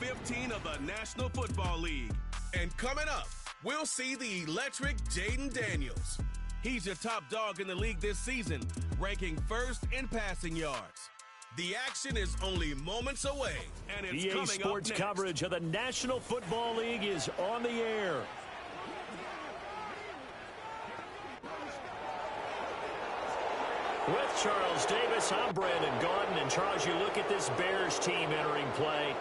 15 of the National Football League. And coming up, we'll see the electric Jaden Daniels. He's your top dog in the league this season, ranking first in passing yards. The action is only moments away, and it's EA coming Sports up next. coverage of the National Football League is on the air. With Charles Davis, I'm Brandon Gaudin. And Charles, you look at this Bears team entering play.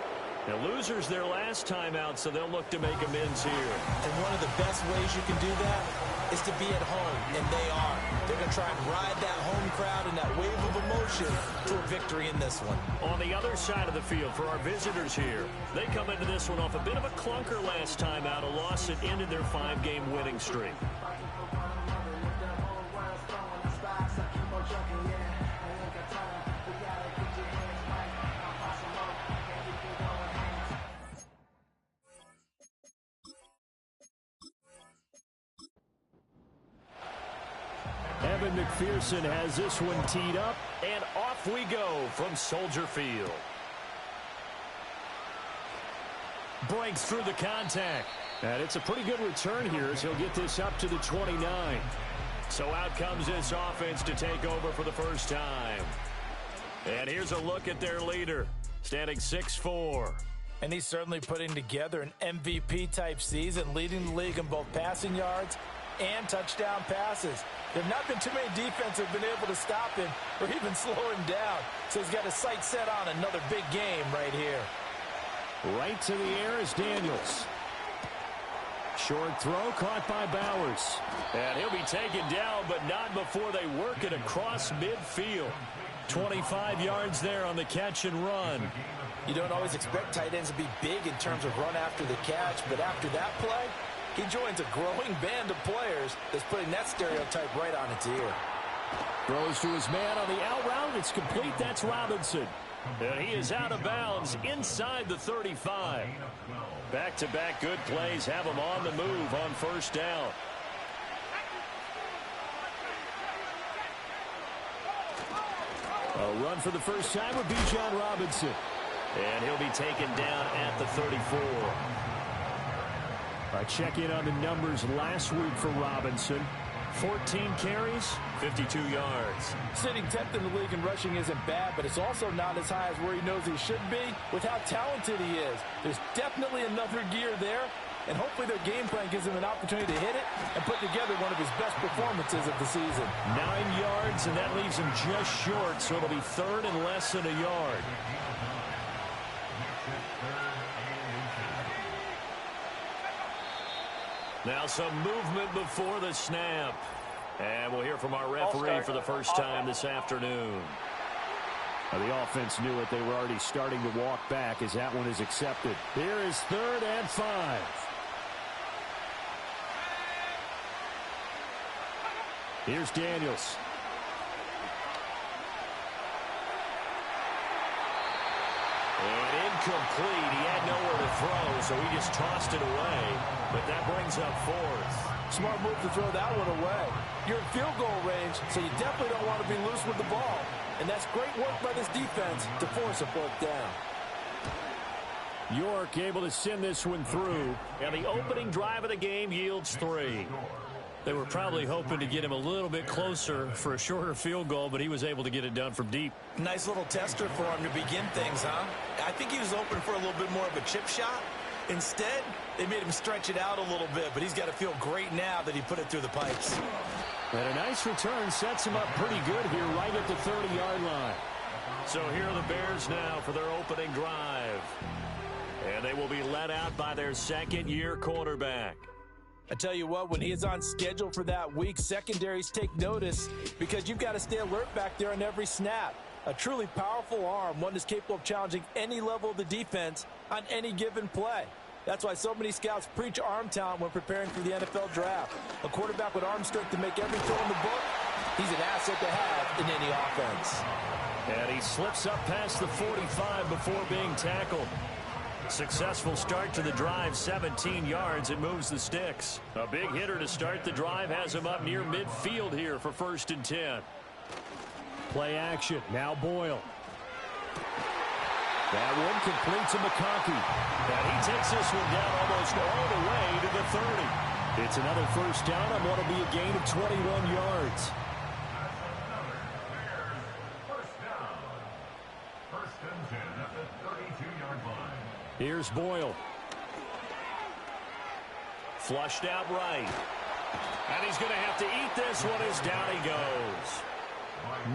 Now, losers their last time out, so they'll look to make amends here. And one of the best ways you can do that is to be at home, and they are. They're going to try and ride that home crowd and that wave of emotion to a victory in this one. On the other side of the field for our visitors here, they come into this one off a bit of a clunker last time out, a loss that ended their 5-game winning streak. Evan McPherson has this one teed up, and off we go from Soldier Field. Breaks through the contact. And it's a pretty good return here as he'll get this up to the 29. So out comes this offense to take over for the first time. And here's a look at their leader, standing 6'4". And he's certainly putting together an MVP-type season, leading the league in both passing yards and touchdown passes. There have not been too many defenses that have been able to stop him or even slow him down. So he's got his sights set on another big game right here. Right to the air is Daniels. Short throw caught by Bowers. And he'll be taken down, but not before they work it across midfield. 25 yards there on the catch and run. You don't always expect tight ends to be big in terms of run after the catch, but after that play, he joins a growing band of players that's putting that stereotype right on its ear. Throws to his man on the out route. It's complete. That's Robinson. And he is out of bounds inside the 35. Back-to-back good plays have him on the move on first down. A run for the first time would be John Robinson. And he'll be taken down at the 34. I check in on the numbers last week for Robinson. 14 carries, 52 yards. Sitting 10th in the league in rushing isn't bad, but it's also not as high as where he knows he should be with how talented he is. There's definitely another gear there, and hopefully their game plan gives him an opportunity to hit it and put together one of his best performances of the season. 9 yards, and that leaves him just short, so it'll be third and less than a yard. Now some movement before the snap. And we'll hear from our referee for the first time this afternoon. Now the offense knew it. They were already starting to walk back as that one is accepted. Here is 3rd and 5. Here's Daniels. And incomplete. He had nowhere to throw, so he just tossed it away. But that brings up 4th. Smart move to throw that one away. You're in field goal range, so you definitely don't want to be loose with the ball. And that's great work by this defense to force a 4th down. York able to send this one through. And the opening drive of the game yields 3. They were probably hoping to get him a little bit closer for a shorter field goal, but he was able to get it done from deep. Nice little tester for him to begin things, huh? I think he was open for a little bit more of a chip shot. Instead, they made him stretch it out a little bit, but he's got to feel great now that he put it through the pipes. And a nice return sets him up pretty good here right at the 30-yard line. So here are the Bears now for their opening drive. And they will be led out by their second-year quarterback. I tell you what, when he is on schedule for that week, secondaries take notice because you've got to stay alert back there on every snap. A truly powerful arm, one that's capable of challenging any level of the defense on any given play. That's why so many scouts preach arm talent when preparing for the NFL draft. A quarterback with arm strength to make every throw in the book, he's an asset to have in any offense. And he slips up past the 45 before being tackled. Successful start to the drive, 17 yards, and moves the sticks. A big hitter to start the drive has him up near midfield here for 1st and 10. Play action, now Boyle. That one complete to McConkey. And he takes this one down almost all the way to the 30. It's another first down on what will be a gain of 21 yards. Here's Boyle. Flushed out right. And he's going to have to eat this one as down he goes.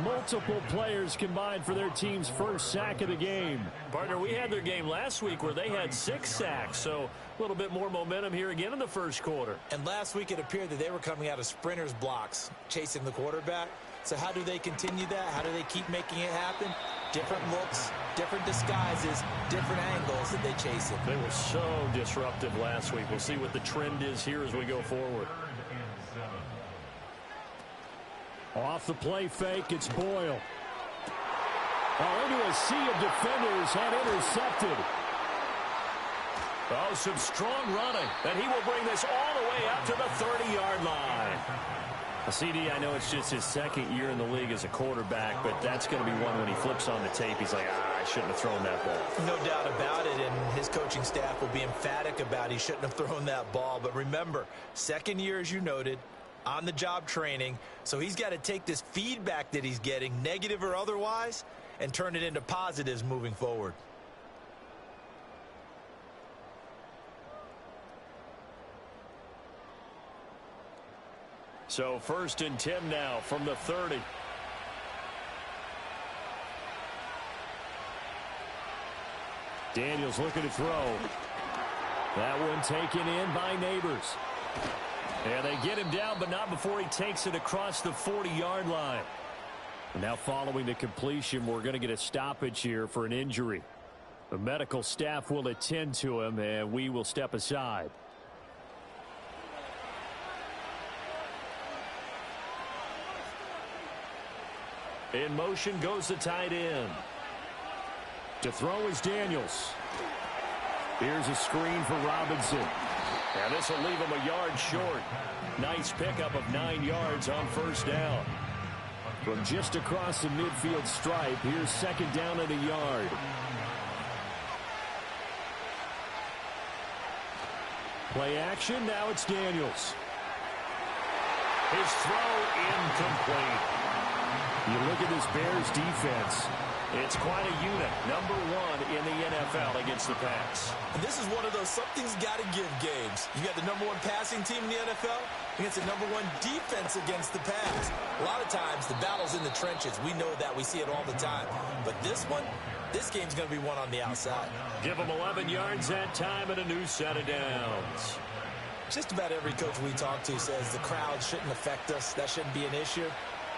Multiple players combined for their team's first sack of the game. Partner, we had their game last week where they had 6 sacks, so a little bit more momentum here again in the first quarter. And last week it appeared that they were coming out of sprinters blocks, chasing the quarterback. So how do they continue that? How do they keep making it happen? Different looks, different disguises, different angles that they chase it. They were so disruptive last week. We'll see what the trend is here as we go forward. Off the play fake, it's Boyle. Into a sea of defenders and intercepted. Oh, some strong running. And he will bring this all the way up to the 30-yard line. CD, I know it's just his second year in the league as a quarterback, but that's going to be one when he flips on the tape. He's like, I shouldn't have thrown that ball. No doubt about it, and his coaching staff will be emphatic about he shouldn't have thrown that ball. But remember, second year, as you noted, on-the-job training, so he's got to take this feedback that he's getting, negative or otherwise, and turn it into positives moving forward. So 1st and 10 now from the 30. Daniels looking to throw. That one taken in by Neighbors. And they get him down, but not before he takes it across the 40-yard line. Now following the completion, we're going to get a stoppage here for an injury. The medical staff will attend to him, and we will step aside. In motion goes the tight end. To throw is Daniels. Here's a screen for Robinson. And this will leave him a yard short. Nice pickup of 9 yards on first down. From just across the midfield stripe, here's 2nd down and a yard. Play action, now it's Daniels. His throw incomplete. You look at this Bears defense. It's quite a unit. Number 1 in the NFL against the pass. And this is one of those something's got to give games. You got the number 1 passing team in the NFL against the number 1 defense against the pass. A lot of times the battle's in the trenches. We know that. We see it all the time. But this one, this game's going to be won on the outside. Give them 11 yards that time and a new set of downs. Just about every coach we talk to says the crowd shouldn't affect us. That shouldn't be an issue.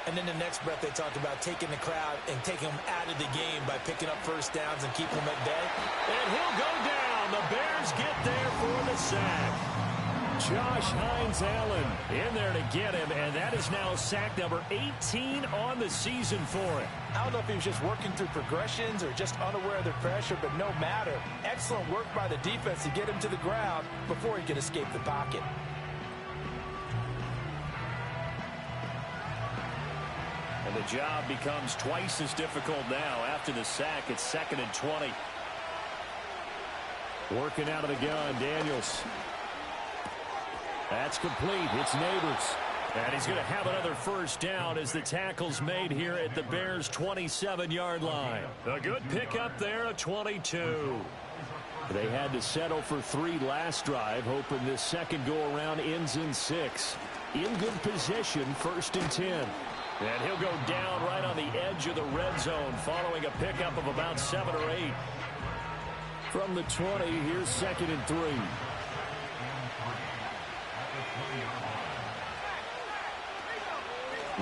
And then the next breath they talk about taking the crowd and taking them out of the game by picking up first downs and keeping them at bay. And he'll go down. The Bears get there for the sack. Josh Hines-Allen in there to get him, and that is now sack number 18 on the season for him. I don't know if he was just working through progressions or just unaware of the pressure, but no matter. Excellent work by the defense to get him to the ground before he could escape the pocket. And the job becomes twice as difficult now. After the sack, it's 2nd and 20. Working out of the gun, Daniels. That's complete. It's Neighbors. And he's going to have another first down as the tackle's made here at the Bears' 27-yard line. A good pickup there, a 22. They had to settle for 3 last drive, hoping this second go-around ends in 6. In good position, 1st and 10. And he'll go down right on the edge of the red zone following a pickup of about 7 or 8. From the 20, here's 2nd and 3.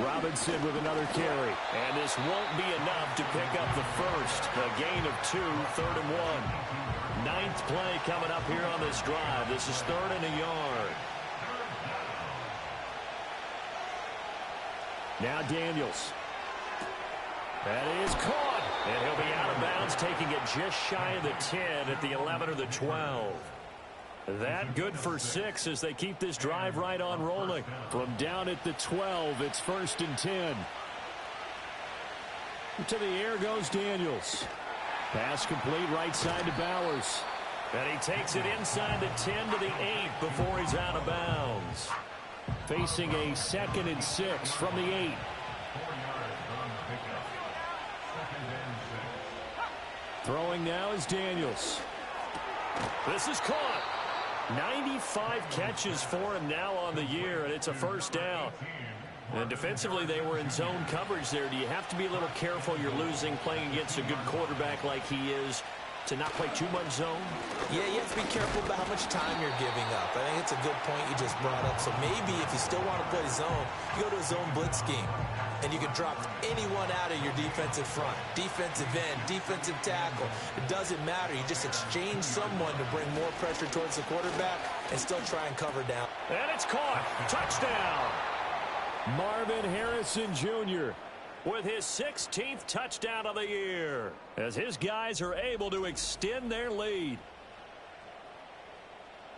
Robinson with another carry. And this won't be enough to pick up the first. A gain of 2, 3rd and 1. 9th play coming up here on this drive. This is 3rd and a yard. Now Daniels. That is caught. And he'll be out of bounds, taking it just shy of the 10 at the 11 or the 12. That good for 6 as they keep this drive right on rolling. From down at the 12, it's 1st and 10. To the air goes Daniels. Pass complete right side to Bowers. And he takes it inside the 10 to the 8 before he's out of bounds. Facing a 2nd and 6 from the 8. Throwing now is Daniels. This is caught. 95 catches for him now on the year, and it's a first down. And defensively, they were in zone coverage there. Do you have to be a little careful? You're losing playing against a good quarterback like he is to not play too much zone? Yeah, you have to be careful about how much time you're giving up. I think it's a good point you just brought up. So maybe if you still want to play zone, you go to a zone blitz scheme. And you can drop anyone out of your defensive front. Defensive end, defensive tackle. It doesn't matter. You just exchange someone to bring more pressure towards the quarterback and still try and cover down. And it's caught. Touchdown. Marvin Harrison Jr. with his 16th touchdown of the year as his guys are able to extend their lead.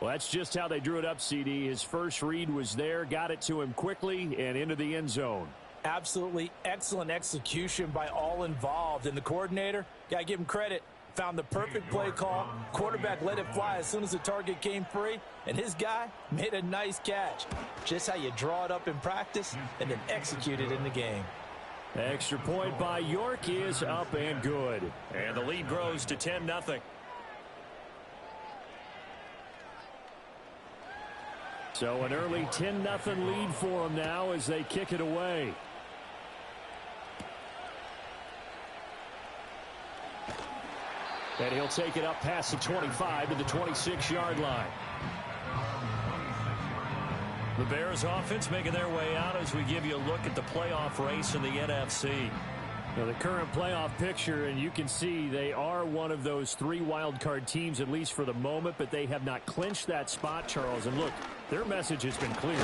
Well, that's just how they drew it up, CD. His first read was there, got it to him quickly, and into the end zone. Absolutely excellent execution by all involved. And the coordinator, got to give him credit, found the perfect play call. Quarterback let it fly as soon as the target came free. And his guy made a nice catch. Just how you draw it up in practice and then execute it in the game. Extra point by York is up and good. And the lead grows to 10-0. So an early 10-0 lead for them now as they kick it away. And he'll take it up past the 25 to the 26-yard line. The Bears offense making their way out as we give you a look at the playoff race in the NFC. Now the current playoff picture, and you can see they are one of those 3 wildcard teams, at least for the moment, but they have not clinched that spot, Charles. And look, their message has been clear.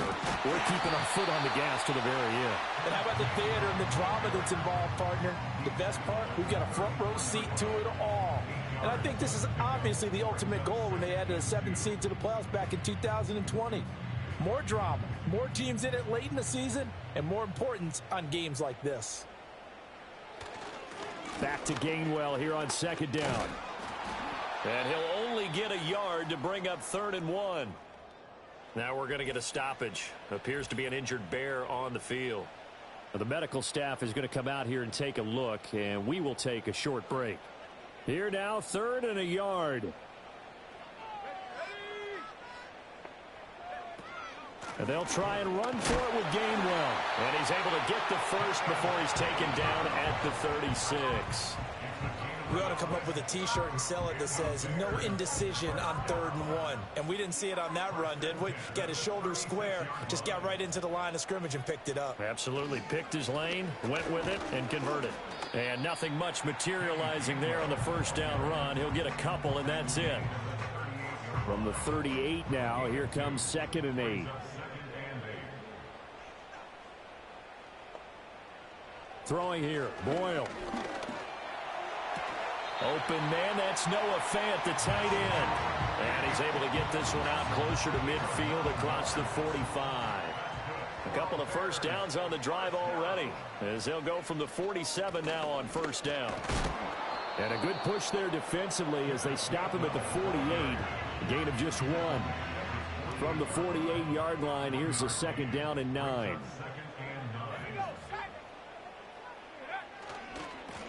We're keeping our foot on the gas to the very end. And how about the theater and the drama that's involved, partner? The best part, we've got a front row seat to it all. And I think this is obviously the ultimate goal when they added a 7th seed to the playoffs back in 2020. More drama, more teams in it late in the season, and more importance on games like this. Back to Gainwell here on 2nd down. And he'll only get a yard to bring up 3rd and 1. Now we're going to get a stoppage. Appears to be an injured Bear on the field. Now the medical staff is going to come out here and take a look, and we will take a short break. Here now, 3rd and a yard. And they'll try and run for it with Gainwell. And he's able to get the first before he's taken down at the 36. We ought to come up with a T-shirt and sell it that says, no indecision on 3rd and 1. And we didn't see it on that run, did we? Got his shoulder square, just got right into the line of scrimmage and picked it up. Absolutely. Picked his lane, went with it, and converted. And nothing much materializing there on the first down run. He'll get a couple, and that's it. From the 38 now, here comes 2nd and 8. Throwing here, Boyle. Open man, that's Noah Fant, the tight end. And he's able to get this one out closer to midfield across the 45. A couple of first downs on the drive already, as they'll go from the 47 now on first down. And a good push there defensively as they stop him at the 48. A gain of just 1. From the 48-yard line, here's the 2nd down and 9.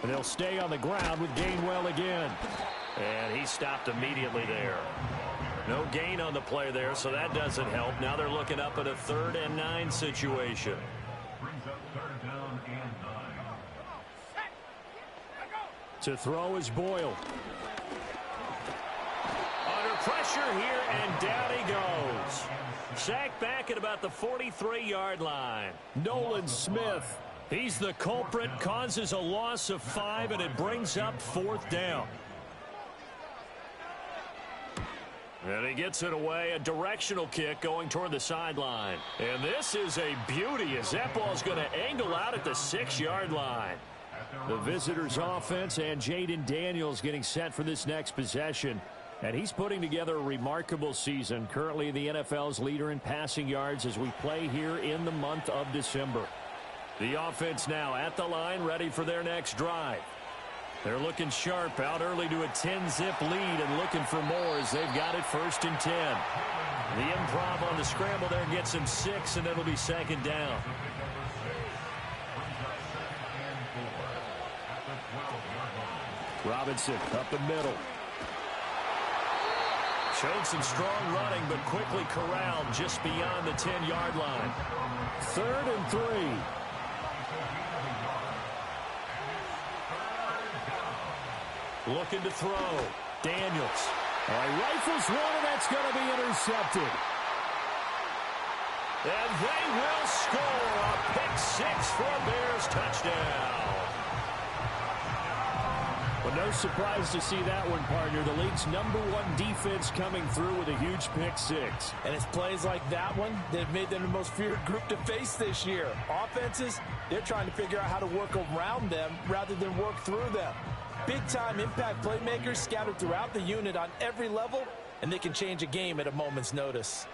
And they'll stay on the ground with Gainwell again. And he stopped immediately there. No gain on the play there, so that doesn't help. Now they're looking up at a 3rd and 9 situation. To throw is Boyle. Under pressure here, and down he goes. Sacked back at about the 43-yard line. Nolan Smith. He's the culprit, causes a loss of 5, and it brings up 4th down. And he gets it away, a directional kick going toward the sideline. And this is a beauty as that ball's going to angle out at the 6-yard line. The visitors' offense and Jaden Daniels getting set for this next possession. And he's putting together a remarkable season, currently the NFL's leader in passing yards as we play here in the month of December. The offense now at the line, ready for their next drive. They're looking sharp, out early to a 10-zip lead and looking for more as they've got it 1st and 10. The improv on the scramble there gets him 6, and it'll be 2nd down. Robinson up the middle. Showed some strong running, but quickly corralled just beyond the 10-yard line. 3rd and 3. Looking to throw. Daniels. Rifles one, and that's going to be intercepted. And they will score a pick-6 for a Bears touchdown. Well, no surprise to see that one, partner. The league's #1 defense coming through with a huge pick-6. And it's plays like that one that have made them the most feared group to face this year. Offenses, they're trying to figure out how to work around them rather than work through them. Big-time impact playmakers scattered throughout the unit on every level, and they can change a game at a moment's notice.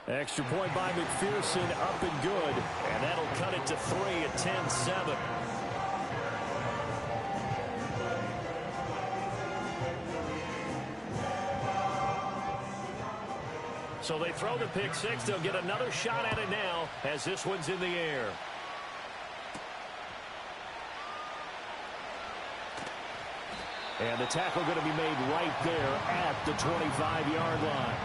Extra point by McPherson, up and good. And that'll cut it to 3 at 10-7. So they throw the pick-6. They'll get another shot at it now as this one's in the air. And the tackle going to be made right there at the 25-yard line.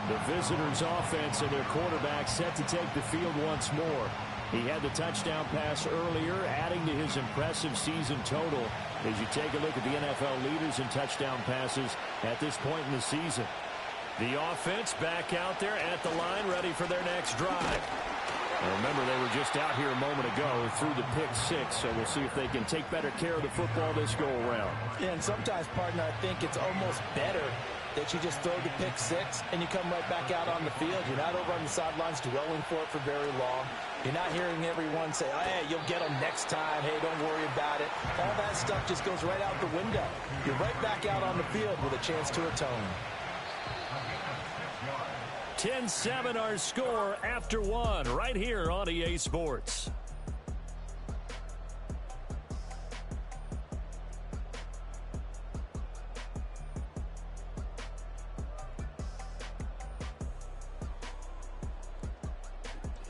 The visitors' offense and their quarterback set to take the field once more. He had the touchdown pass earlier, adding to his impressive season total as you take a look at the NFL leaders in touchdown passes at this point in the season. The offense back out there at the line, ready for their next drive. And remember, they were just out here a moment ago through the pick-6, so we'll see if they can take better care of the football this go-around. Yeah, and sometimes, partner, I think it's almost better that you just throw the pick-6 and you come right back out on the field. You're not over on the sidelines dwelling for it for very long. You're not hearing everyone say, oh, hey, you'll get them next time. Hey, don't worry about it. All that stuff just goes right out the window. You're right back out on the field with a chance to atone. 10-7 our score after 1 right here on EA Sports.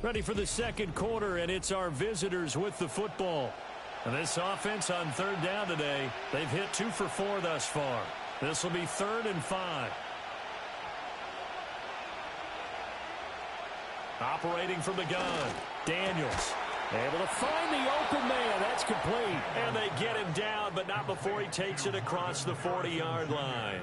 Ready for the second quarter, and it's our visitors with the football. And this offense on 3rd down today, they've hit 2 for 4 thus far. This will be 3rd and 5. Operating from the gun, Daniels able to find the open man. That's complete. And they get him down, but not before he takes it across the 40-yard line.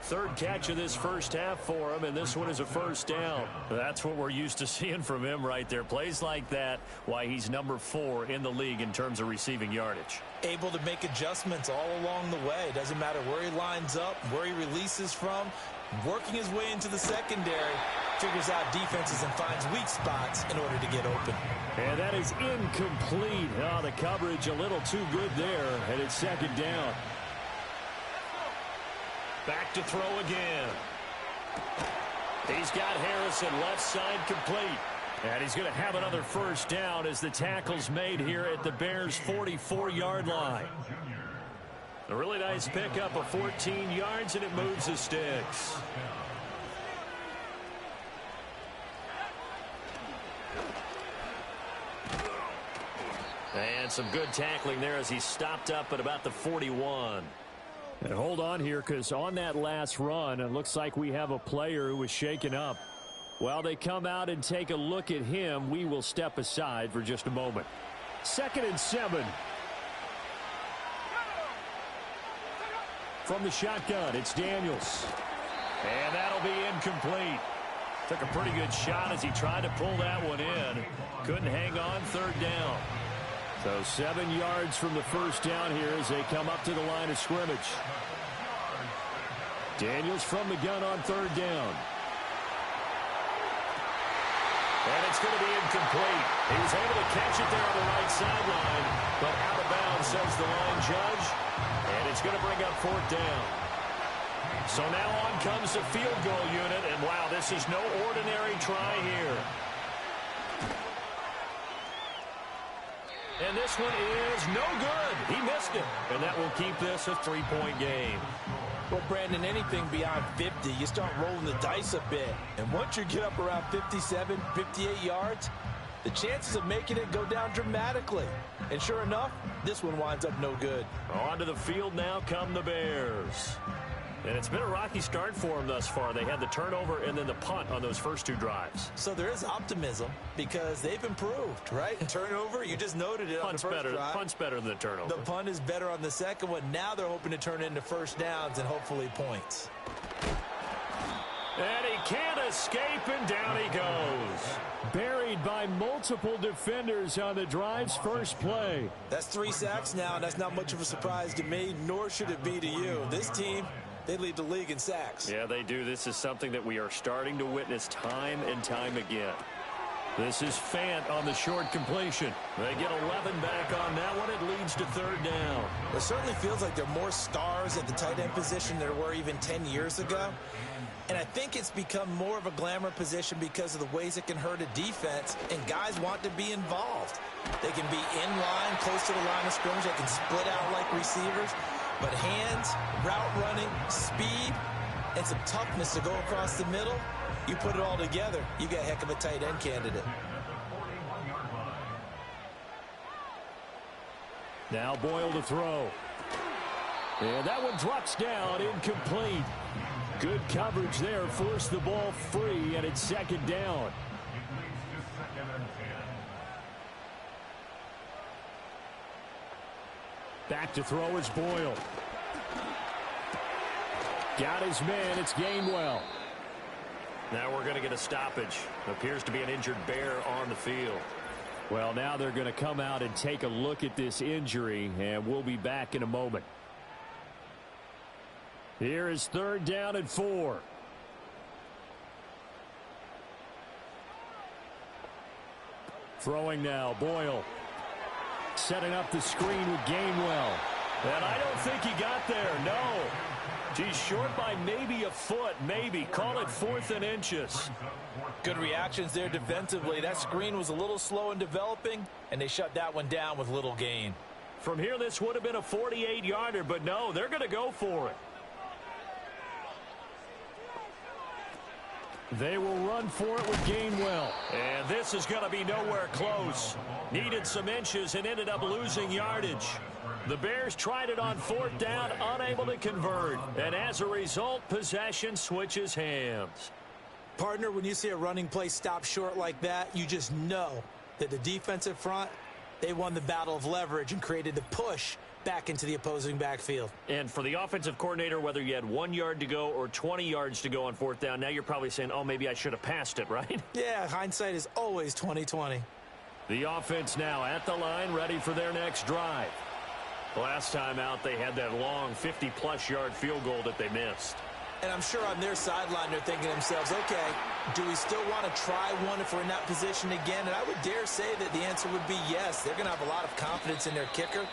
3rd catch of this first half for him, and this one is a 1st down. That's what we're used to seeing from him right there. Plays like that, why he's #4 in the league in terms of receiving yardage. Able to make adjustments all along the way. Doesn't matter where he lines up, where he releases from. Working his way into the secondary, figures out defenses and finds weak spots in order to get open. And that is incomplete. Oh, the coverage a little too good there, and it's 2nd down. Back to throw again. He's got Harrison left side complete. And he's going to have another 1st down as the tackle's made here at the Bears' 44-yard line. A really nice pickup of 14 yards, and it moves the sticks. And some good tackling there as he stopped up at about the 41. And hold on here, because on that last run, it looks like we have a player who was shaken up. While they come out and take a look at him, we will step aside for just a moment. 2nd and 7. From the shotgun, it's Daniels. And that'll be incomplete. Took a pretty good shot as he tried to pull that one in. Couldn't hang on, 3rd down. So 7 yards from the 1st down here as they come up to the line of scrimmage. Daniels from the gun on 3rd down. And it's going to be incomplete. He was able to catch it there on the right sideline, but out of bounds, says the line judge. And it's going to bring up 4th down. So now on comes the field goal unit, and wow, this is no ordinary try here. And this one is no good. He missed it. And that will keep this a 3-point game. Well, Brandon, anything beyond 50, you start rolling the dice a bit. And once you get up around 57, 58 yards, the chances of making it go down dramatically. And sure enough, this one winds up no good. Onto the field now come the Bears. And it's been a rocky start for them thus far. They had the turnover and then the punt on those first 2 drives. So there is optimism because they've improved, right? Turnover, you just noted it on the first drive. Punt's better than the turnover. The punt is better on the second one. Now they're hoping to turn into first downs and hopefully points. And he can't escape, and down he goes. Buried by multiple defenders on the drive's first play. That's 3 sacks now, and that's not much of a surprise to me, nor should it be to you. This team, they lead the league in sacks. Yeah, they do. This is something that we are starting to witness time and time again. This is Fant on the short completion. They get 11 back on that one. It leads to 3rd down. It certainly feels like there are more stars at the tight end position than there were even 10 years ago. And I think it's become more of a glamour position because of the ways it can hurt a defense, and guys want to be involved. They can be in line, close to the line of scrimmage. They can split out like receivers. But hands, route running, speed, and some toughness to go across the middle, you put it all together, you got a heck of a tight end candidate. Now Boyle to throw. And that one drops down, incomplete. Good coverage there, forced the ball free, and it's 2nd down. Back to throw is Boyle. Got his man, it's Gainwell. Now we're going to get a stoppage. Appears to be an injured Bear on the field. Well, now they're going to come out and take a look at this injury, and we'll be back in a moment. Here is 3rd down and 4. Throwing now, Boyle. Setting up the screen with Gainwell. And I don't think he got there, no. He's short by maybe a foot, maybe. Call it 4th and inches. Good reactions there defensively. That screen was a little slow in developing, and they shut that one down with little gain. From here, this would have been a 48-yarder, but no, they're going to go for it. They will run for it with Gainwell. And this is going to be nowhere close. Needed some inches and ended up losing yardage. The Bears tried it on 4th down, unable to convert. And as a result, possession switches hands. Partner, when you see a running play stop short like that, you just know that the defensive front, they won the battle of leverage and created the push back into the opposing backfield. And for the offensive coordinator, whether you had 1 yard to go or 20 yards to go on 4th down, now you're probably saying, oh, maybe I should have passed it, right? Yeah, hindsight is always 20/20. The offense now at the line, ready for their next drive. Last time out, they had that long 50-plus yard field goal that they missed. And I'm sure on their sideline, they're thinking to themselves, okay, do we still want to try one if we're in that position again? And I would dare say that the answer would be yes. They're going to have a lot of confidence in their kicker.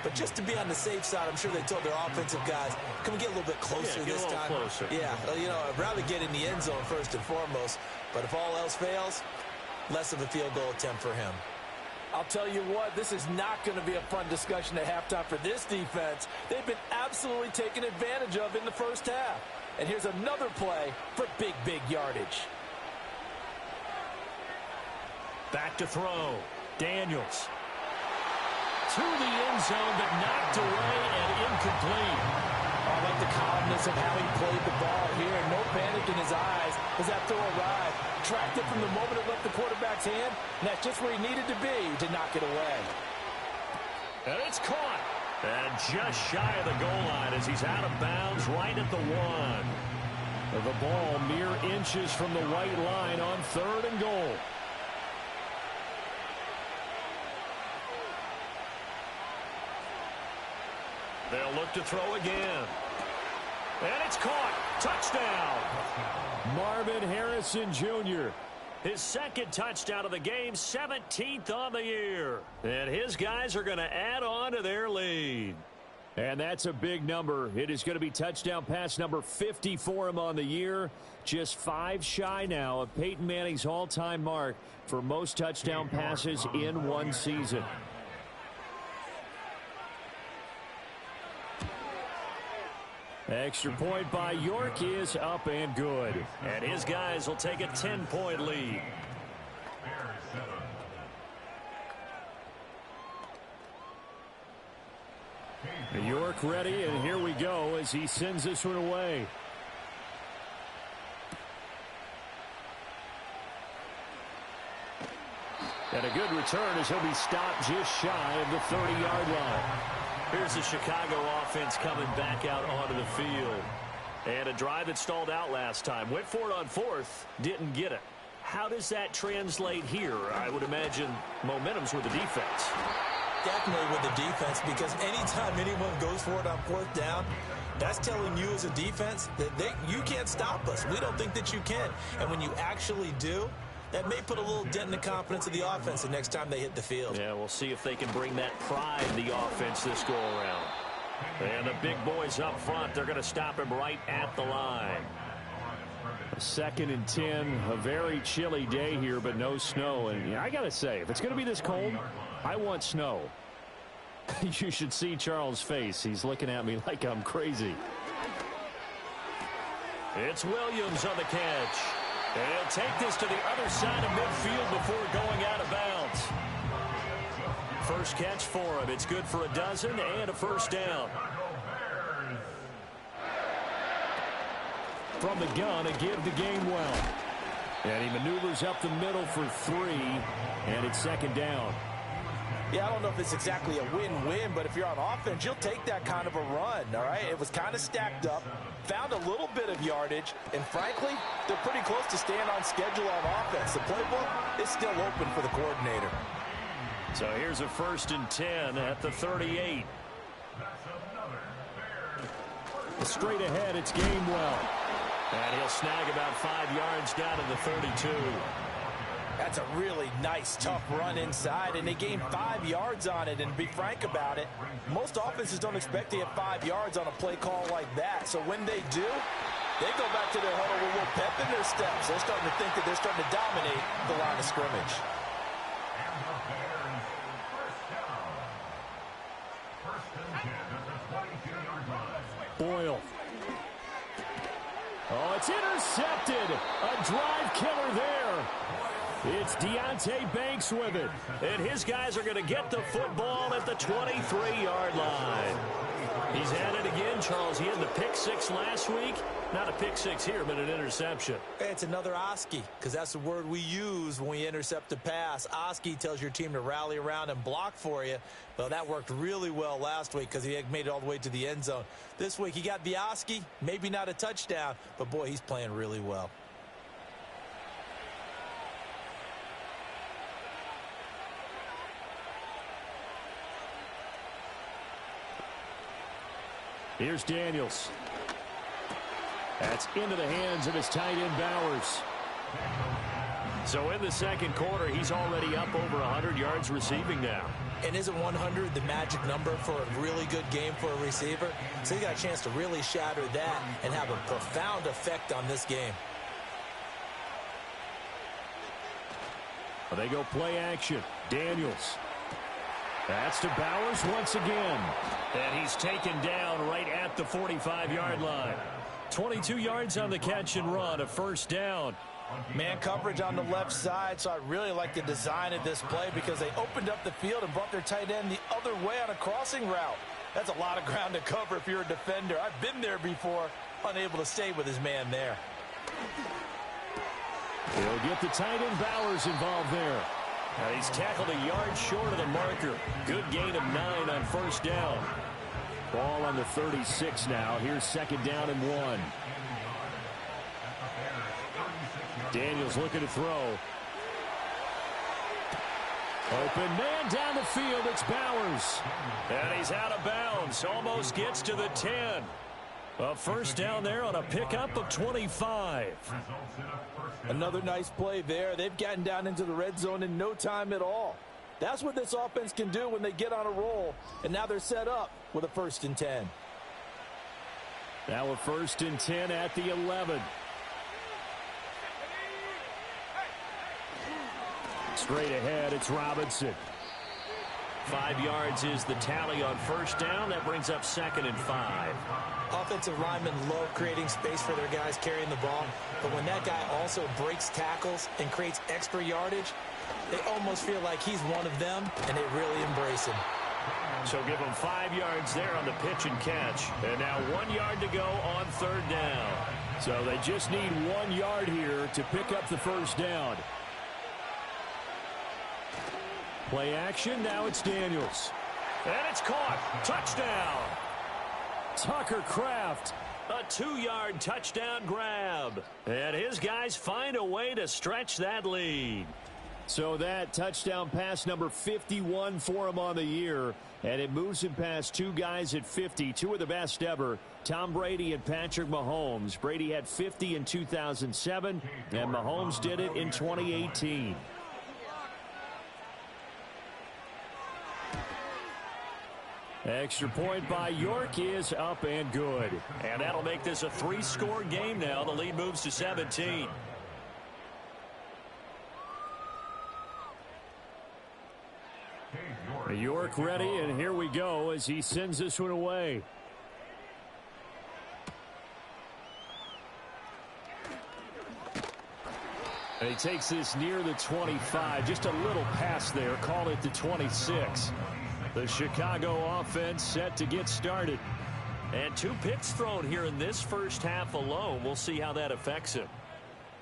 But just to be on the safe side, I'm sure they told their offensive guys, can we get a little bit closer this time? Closer. Yeah, you know, I'd rather get in the end zone first and foremost. But if all else fails, less of a field goal attempt for him. I'll tell you what, this is not going to be a fun discussion at halftime for this defense. They've been absolutely taken advantage of in the first half. And here's another play for big, big yardage. Back to throw. Daniels. To the end zone, but knocked away and incomplete. I like the calmness of how he played the ball here. No panic in his eyes as that throw arrived. Tracked it from the moment it left the quarterback's hand, and that's just where he needed to be to knock it away. And it's caught. And just shy of the goal line as he's out of bounds right at the 1. The ball mere inches from the white line on 3rd and goal. They'll look to throw again. And it's caught. Touchdown. Marvin Harrison Jr. His 2nd touchdown of the game, 17th on the year. And his guys are going to add on to their lead. And that's a big number. It is going to be touchdown pass number 50 for him on the year. Just 5 shy now of Peyton Manning's all-time mark for most touchdown passes in one season. Extra point by York is up and good. And his guys will take a 10-point lead. York ready, and here we go as he sends this one away. And a good return as he'll be stopped just shy of the 30-yard line. Here's the Chicago offense coming back out onto the field. And a drive that stalled out last time. Went for it on fourth, didn't get it. How does that translate here? I would imagine momentum's with the defense. Definitely with the defense, because anytime anyone goes for it on fourth down, that's telling you as a defense that you can't stop us. We don't think that you can. And when you actually do, that may put a little dent in the confidence of the offense the next time they hit the field. Yeah, we'll see if they can bring that pride in the offense this go-around. And the big boys up front, they're going to stop him right at the line. 2nd and 10, a very chilly day here, but no snow. And I got to say, if it's going to be this cold, I want snow. You should see Charles' face. He's looking at me like I'm crazy. It's Williams on the catch. And he'll take this to the other side of midfield before going out of bounds. First catch for him. It's good for a dozen and a first down. From the gun, a give to Gainwell. And he maneuvers up the middle for 3, and it's 2nd down. Yeah, I don't know if it's exactly a win-win, but if you're on offense, you'll take that kind of a run, all right? It was kind of stacked up, found a little bit of yardage, and frankly, they're pretty close to staying on schedule on offense. The playbook is still open for the coordinator. So here's a 1st and 10 at the 38. Straight ahead, it's Gainwell. And he'll snag about 5 yards down to the 32. That's a really nice, tough run inside, and they gained 5 yards on it. And to be frank about it, most offenses don't expect to get 5 yards on a play call like that. So when they do, they go back to their huddle with a little pep in their steps. They're starting to think that they're starting to dominate the line of scrimmage. Boyle. Oh, it's intercepted. A drive killer there. It's Deonte Banks with it. And his guys are going to get the football at the 23-yard line. He's at it again, Charles. He had the pick 6 last week. Not a pick 6 here, but an interception. It's another Oski, because that's the word we use when we intercept a pass. Oski tells your team to rally around and block for you. Well, that worked really well last week because he had made it all the way to the end zone. This week, he got the Oski, maybe not a touchdown, but boy, he's playing really well. Here's Daniels. That's into the hands of his tight end Bowers. So in the second quarter, he's already up over 100 yards receiving now. And isn't 100 the magic number for a really good game for a receiver? So he got a chance to really shatter that and have a profound effect on this game. Well, they go play action. Daniels. That's to Bowers once again. And he's taken down right at the 45-yard line. 22 yards on the catch and run, a first down. Man coverage on the left side, so I really like the design of this play because they opened up the field and brought their tight end the other way on a crossing route. That's a lot of ground to cover if you're a defender. I've been there before, unable to stay with his man there. He'll get the tight end Bowers involved there. He's tackled a yard short of the marker. Good gain of 9 on first down. Ball on the 36 now. Here's 2nd down and 1. Daniels looking to throw. Open man down the field. It's Bowers. And he's out of bounds. Almost gets to the 10. A first down there on a pickup of 25. Another nice play there. They've gotten down into the red zone in no time at all. That's what this offense can do when they get on a roll. And now they're set up with a 1st and 10. Now a 1st and 10 at the 11. Straight ahead, it's Robinson. 5 yards is the tally on first down. That brings up 2nd and 5. Offensive linemen love creating space for their guys carrying the ball, but when that guy also breaks tackles and creates extra yardage, they almost feel like he's one of them, and they really embrace him. So give him 5 yards there on the pitch and catch. And now 1 yard to go on third down. So they just need 1 yard here to pick up the first down. Play action, now it's Daniels. And it's caught. Touchdown. Tucker Kraft. A 2-yard touchdown grab. And his guys find a way to stretch that lead. So that touchdown pass number 51 for him on the year. And it moves him past 2 guys at 50, 2 of the best ever, Tom Brady and Patrick Mahomes. Brady had 50 in 2007, and Mahomes did it in 2018. Extra point by York is up and good. And that'll make this a 3-score game now. The lead moves to 17. York ready, and here we go as he sends this one away. And he takes this near the 25. Just a little pass there. Call it the 26. The Chicago offense set to get started. And 2 picks thrown here in this first half alone. We'll see how that affects him.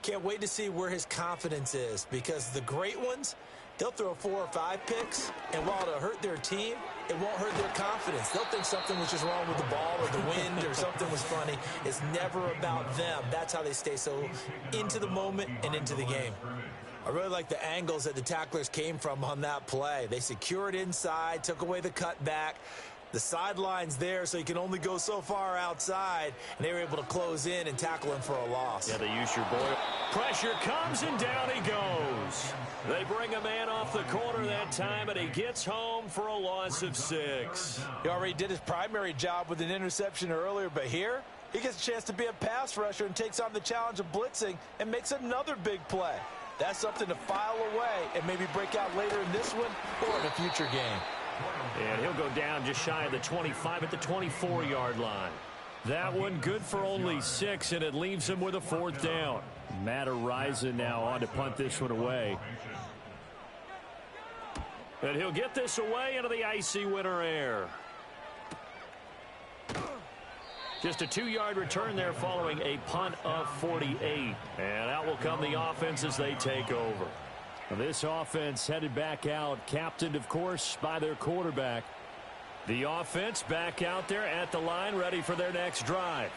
Can't wait to see where his confidence is, because the great ones, they'll throw 4 or 5 picks, and while it'll hurt their team, it won't hurt their confidence. They'll think something was just wrong with the ball or the wind or something was funny. It's never about them. That's how they stay so into the moment and into the game. I really like the angles that the tacklers came from on that play. They secured inside, took away the cutback. The sideline's there, so you can only go so far outside, and they were able to close in and tackle him for a loss. Yeah, they used your boy. Pressure comes, and down he goes. They bring a man off the corner that time, and he gets home for a loss of 6. He already did his primary job with an interception earlier, but here, he gets a chance to be a pass rusher and takes on the challenge of blitzing and makes another big play. That's something to file away and maybe break out later in this one or in a future game. And he'll go down just shy of the 25 at the 24-yard line. That one good for only 6, and it leaves him with a 4th down. Matt Ariza now on to punt this one away. And he'll get this away into the icy winter air. Just a 2-yard return there following a punt of 48. And out will come the offense as they take over. This offense headed back out, captained, of course, by their quarterback. The offense back out there at the line, ready for their next drive.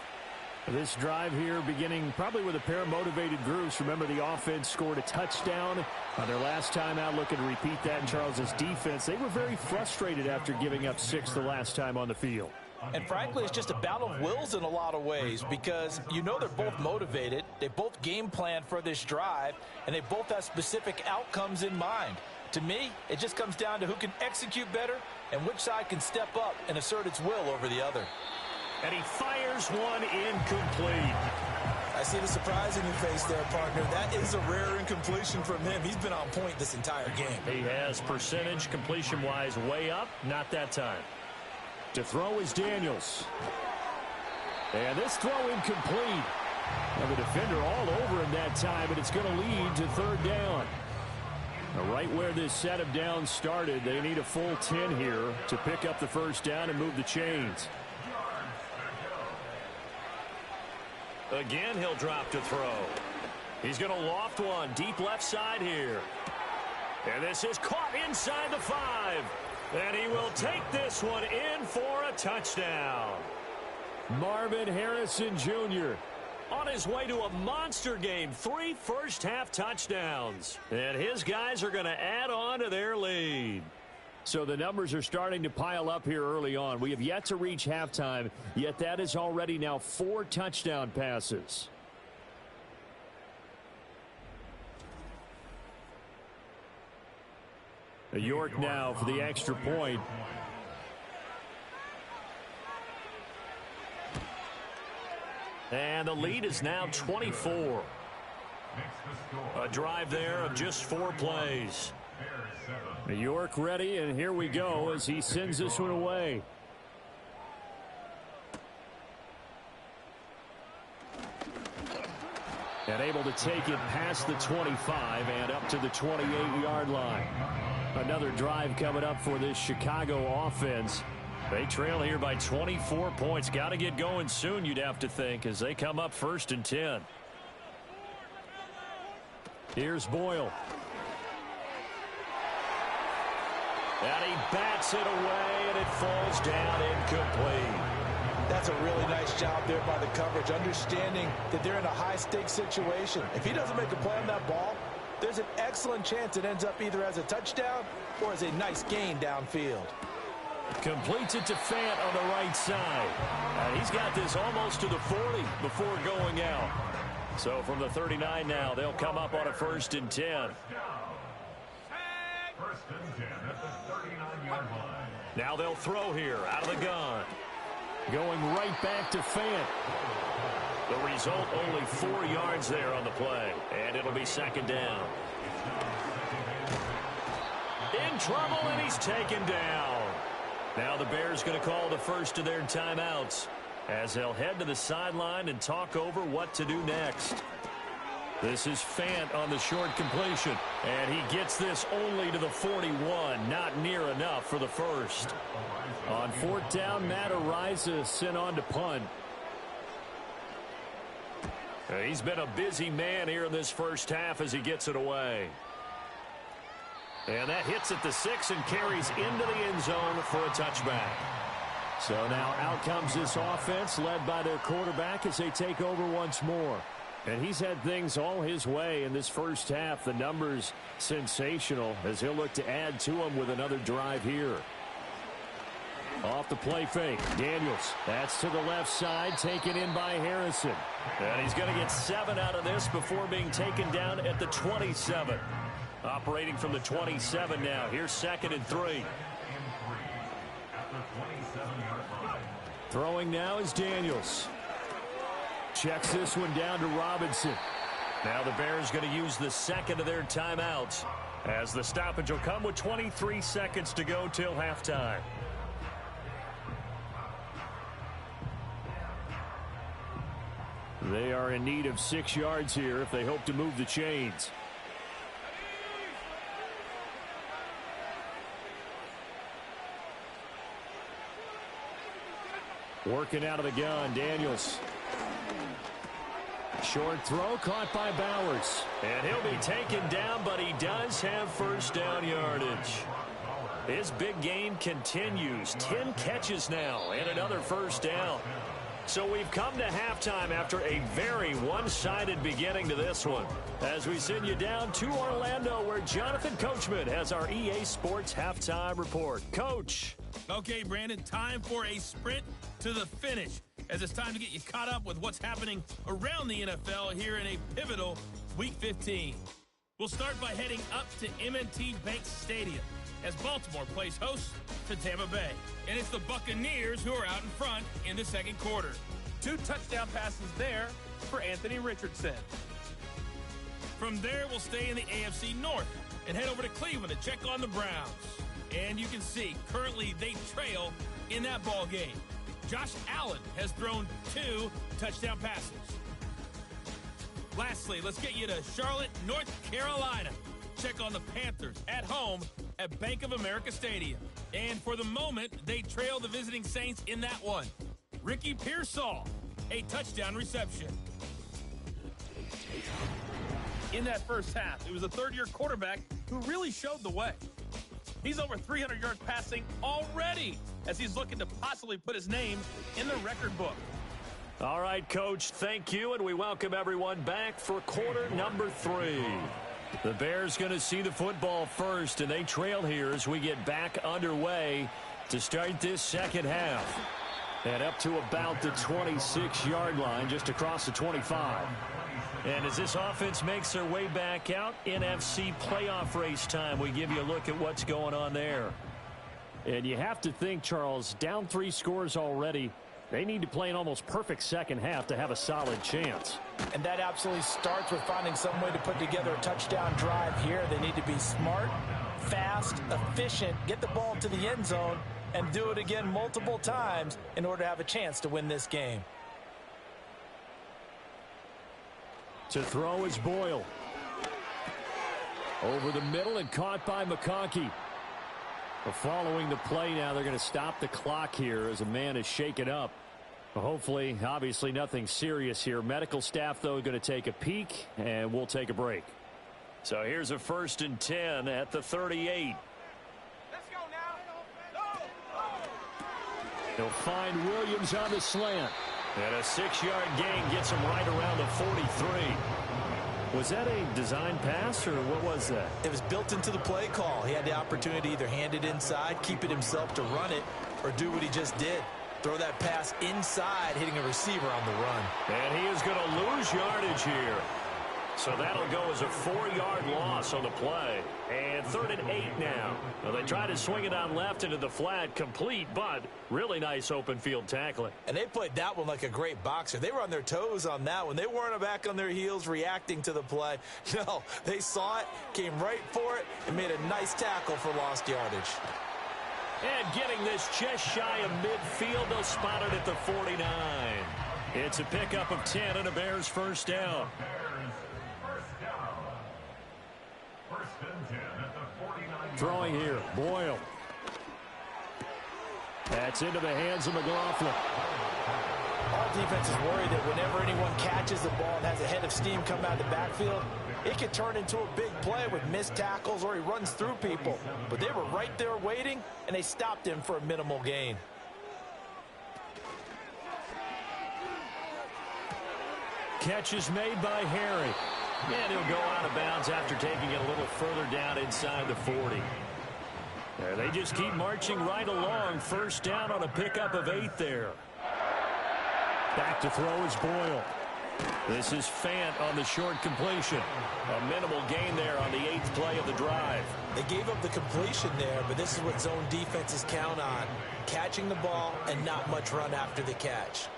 This drive here beginning probably with a pair of motivated groups. Remember, the offense scored a touchdown on their last time out. Looking to repeat that in Charles's defense. They were very frustrated after giving up 6 the last time on the field. And frankly, it's just a battle of wills in a lot of ways, because you know they're both motivated. They both game plan for this drive, and they both have specific outcomes in mind. To me, it just comes down to who can execute better and which side can step up and assert its will over the other. And he fires one incomplete. I see the surprise in your face there, partner. That is a rare incompletion from him. He's been on point this entire game. He has percentage completion-wise way up, not that time. To throw is Daniels. And this throw incomplete. And the defender all over him that time, and it's going to lead to 3rd down. Now, right where this set of downs started, they need a full 10 here to pick up the first down and move the chains. Again, he'll drop to throw. He's going to loft one deep left side here. And this is caught inside the 5. And he will take this one in for a touchdown. Marvin Harrison Jr. on his way to a monster game. 3 first-half touchdowns. And his guys are going to add on to their lead. So the numbers are starting to pile up here early on. We have yet to reach halftime, yet that is already now 4 touchdown passes. York now for the extra point. And the lead is now 24. A drive there of just 4 plays. 7. New York ready, and here we go as he sends this one away. And able to take it past the 25 and up to the 28-yard line. Another drive coming up for this Chicago offense. They trail here by 24 points. Got to get going soon, you'd have to think, as they come up 1st and 10. Here's Boyle. And he bats it away, and it falls down incomplete. That's a really nice job there by the coverage, understanding that they're in a high-stakes situation. If he doesn't make a play on that ball, there's an excellent chance it ends up either as a touchdown or as a nice gain downfield. Completes it to Fant on the right side. And he's got this almost to the 40 before going out. So from the 39 now, they'll come up on a 1st and 10. 1st and 10 at the 39-yard line. Now they'll throw here out of the gun. Going right back to Fant. The result, only 4 yards there on the play. And it'll be 2nd down. In trouble, and he's taken down. Now the Bears going to call the first of their timeouts as they'll head to the sideline and talk over what to do next. This is Fant on the short completion. And he gets this only to the 41. Not near enough for the first. On 4th down, Matt Ariza sent on to punt. He's been a busy man here in this first half as he gets it away. And that hits at the 6 and carries into the end zone for a touchback. So now out comes this offense led by their quarterback as they take over once more. And he's had things all his way in this first half. The numbers sensational as he'll look to add to them with another drive here. Off the play fake, Daniels. That's to the left side, taken in by Harrison. And he's going to get 7 out of this before being taken down at the 27. Operating from the 27 now. Here's 2nd and 3. Throwing now is Daniels. Checks this one down to Robinson. Now the Bears going to use the 2nd of their timeouts as the stoppage will come with 23 seconds to go till halftime. They are in need of 6 yards here if they hope to move the chains. Working out of the gun, Daniels. Short throw caught by Bowers. And he'll be taken down, but he does have 1st down yardage. His big game continues. 10 catches now and another 1st down. So we've come to halftime after a very one-sided beginning to this one. As we send you down to Orlando, where Jonathan Coachman has our EA Sports halftime report. Coach. Okay, Brandon, time for a sprint to the finish, as it's time to get you caught up with what's happening around the NFL here in a pivotal Week 15. We'll start by heading up to M&T Bank Stadium as Baltimore plays host to Tampa Bay. And it's the Buccaneers who are out in front in the 2nd quarter. 2 touchdown passes there for Anthony Richardson. From there, we'll stay in the AFC North and head over to Cleveland to check on the Browns. And you can see, currently they trail in that ball game. Josh Allen has thrown 2 touchdown passes. Lastly, let's get you to Charlotte, North Carolina. Check on the Panthers at home at Bank of America Stadium. And for the moment, they trail the visiting Saints in that one. Ricky Pearsall, a touchdown reception. In that first half, it was a third-year quarterback who really showed the way. He's over 300 yards passing already as he's looking to possibly put his name in the record book. All right, Coach, thank you, and we welcome everyone back for quarter number 3. The Bears going to see the football first, and they trail here as we get back underway to start this second half. And up to about the 26-yard line, just across the 25. And as this offense makes their way back out, NFC playoff race time, we give you a look at what's going on there. And you have to think, Charles, down 3 scores already. They need to play an almost perfect second half to have a solid chance. And that absolutely starts with finding some way to put together a touchdown drive here. They need to be smart fast, efficient, get the ball to the end zone, and do it again multiple times in order to have a chance to win this game. To throw is Boyle. Over the middle and caught by McConkey. Following the play now, they're going to stop the clock here as a man is shaken up. Hopefully, obviously nothing serious here. Medical staff, though, going to take a peek, and we'll take a break. So here's a 1st and 10 at the 38. Let's go now. They'll find Williams on the slant. And a 6-yard gain gets him right around the 43. Was that a design pass, or what was that? It was built into the play call. He had the opportunity to either hand it inside, keep it himself to run it, or do what he just did. Throw that pass inside, hitting a receiver on the run. And he is going to lose yardage here. So that'll go as a 4-yard loss on the play. And 3rd and 8 now. Well, they try to swing it on left into the flat, complete, but really nice open field tackling. And they played that one like a great boxer. They were on their toes on that one. They weren't back on their heels reacting to the play. No, they saw it, came right for it, and made a nice tackle for lost yardage. And getting this just shy of midfield, they'll spot it at the 49. It's a pickup of 10 and a Bears 1st down. Throwing here, Boyle. That's into the hands of McLaughlin. All defense is worried that whenever anyone catches the ball and has a head of steam come out of the backfield, it could turn into a big play with missed tackles or he runs through people. But they were right there waiting, and they stopped him for a minimal gain. Catch is made by Harry. And he'll go out of bounds after taking it a little further down inside the 40. There, they just keep marching right along. 1st down on a pickup of 8 there. Back to throw is Boyle. This is Fant on the short completion. A minimal gain there on the 8th play of the drive. They gave up the completion there, but this is what zone defenses count on. Catching the ball and not much run after the catch.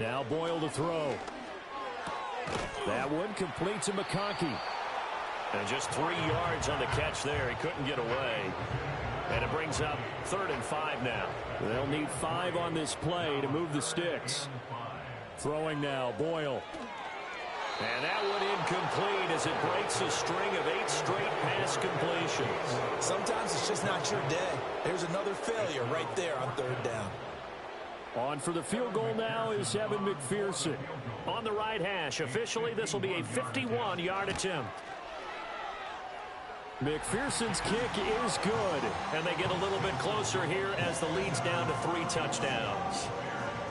Now Boyle to throw. That one complete to McConkey. And just 3 yards on the catch there. He couldn't get away. And it brings up 3rd and 5 now. They'll need 5 on this play to move the sticks. Throwing now, Boyle. And that one incomplete as it breaks a string of 8 straight pass completions. Sometimes it's just not your day. There's another failure right there on 3rd down. On for the field goal now is Evan McPherson. On the right hash, officially this will be a 51-yard attempt. McPherson's kick is good. And they get a little bit closer here as the lead's down to 3 touchdowns.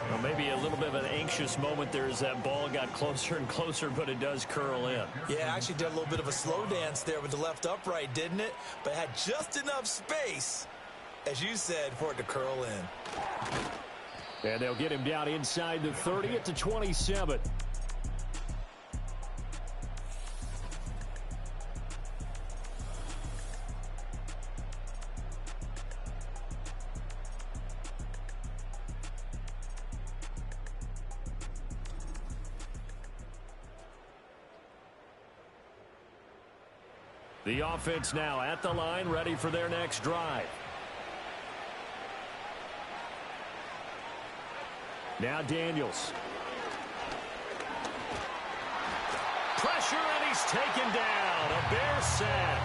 Well, maybe a little bit of an anxious moment there as that ball got closer and closer, but it does curl in. Yeah, actually did a little bit of a slow dance there with the left upright, didn't it? But had just enough space, as you said, for it to curl in. And they'll get him down inside the 30 at the 27. The offense now at the line, ready for their next drive. Now Daniels. Pressure, and he's taken down. A Bear sack.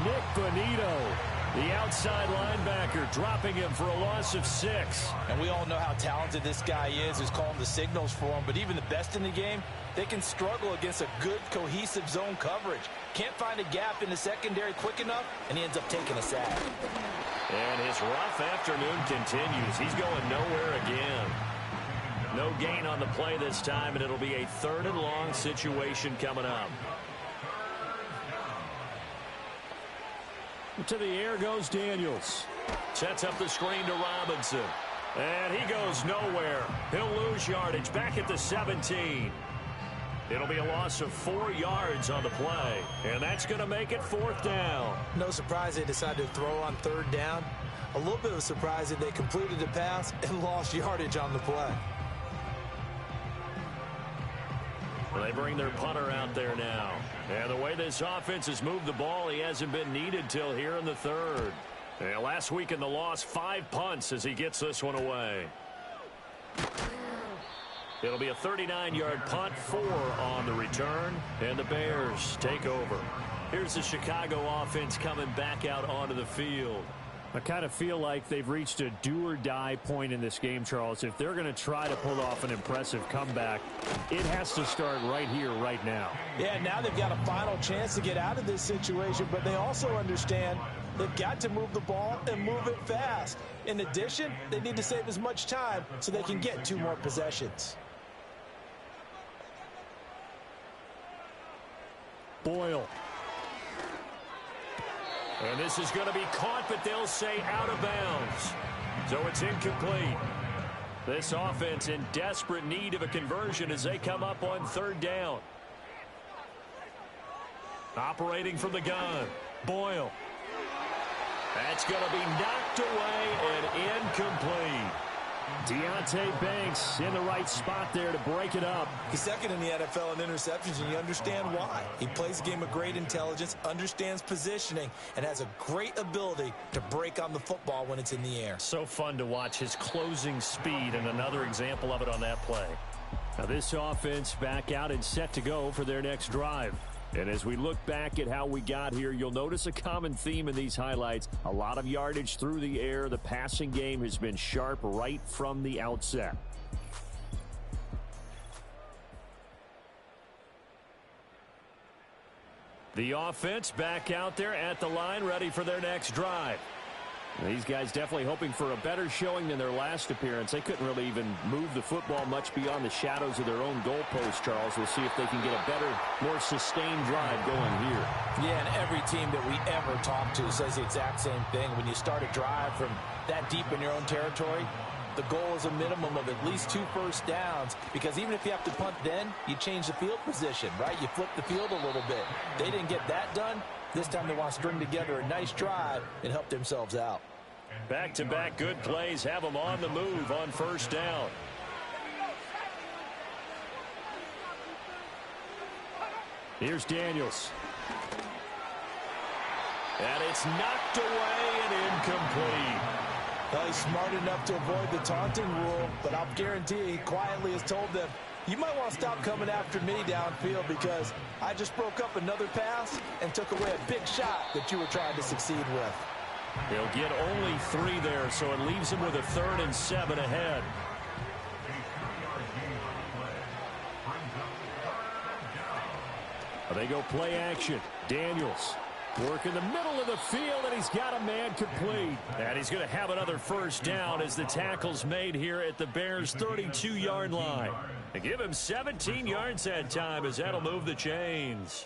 Nick Bonito, the outside linebacker, dropping him for a loss of 6. And we all know how talented this guy is, who's calling the signals for him. But even the best in the game, they can struggle against a good, cohesive zone coverage. Can't find a gap in the secondary quick enough, and he ends up taking a sack. And his rough afternoon continues. He's going nowhere again. No gain on the play this time, and it'll be a 3rd and long situation coming up. To the air goes Daniels. Sets up the screen to Robinson. And he goes nowhere. He'll lose yardage back at the 17. It'll be a loss of 4 yards on the play. And that's going to make it 4th down. No surprise they decided to throw on 3rd down. A little bit of a surprise that they completed the pass and lost yardage on the play. They bring their punter out there now. And the way this offense has moved the ball, he hasn't been needed till here in the third. And last week in the loss, 5 punts as he gets this one away. It'll be a 39-yard punt, 4 on the return, and the Bears take over. Here's the Chicago offense coming back out onto the field. I kind of feel like they've reached a do-or-die point in this game, Charles. If they're going to try to pull off an impressive comeback, it has to start right here, right now. Yeah, now they've got a final chance to get out of this situation, but they also understand they've got to move the ball and move it fast. In addition, they need to save as much time so they can get 2 more possessions. Boyle. And this is going to be caught, but they'll say out of bounds. So it's incomplete. This offense in desperate need of a conversion as they come up on 3rd down. Operating from the gun, Boyle. That's going to be knocked away and incomplete. Deontay Banks in the right spot there to break it up. He's second in the NFL in interceptions, and you understand why. He plays a game of great intelligence, understands positioning, and has a great ability to break on the football when it's in the air. So fun to watch his closing speed, and another example of it on that play. Now this offense back out and set to go for their next drive. And as we look back at how we got here, you'll notice a common theme in these highlights. A lot of yardage through the air. The passing game has been sharp right from the outset. The offense back out there at the line, ready for their next drive. These guys definitely hoping for a better showing than their last appearance. They couldn't really even move the football much beyond the shadows of their own goalpost, Charles. We'll see if they can get a better, more sustained drive going here. Yeah, and every team that we ever talk to says the exact same thing. When you start a drive from that deep in your own territory, the goal is a minimum of at least 2 first downs, because even if you have to punt then, you change the field position, right? You flip the field a little bit. They didn't get that done. This time they want to string together a nice drive and help themselves out. Back-to-back good plays have them on the move on 1st down. Here's Daniels. And it's knocked away and incomplete. Well, he's smart enough to avoid the taunting rule, but I'll guarantee he quietly has told them, you might want to stop coming after me downfield because I just broke up another pass and took away a big shot that you were trying to succeed with. He'll get only 3 there, so it leaves him with a 3rd and 7 ahead. They go play action. Daniels work in the middle of the field, and he's got a man complete. And he's going to have another 1st down as the tackle's made here at the Bears' 32-yard line. They give him 17 yards that time as that'll move the chains.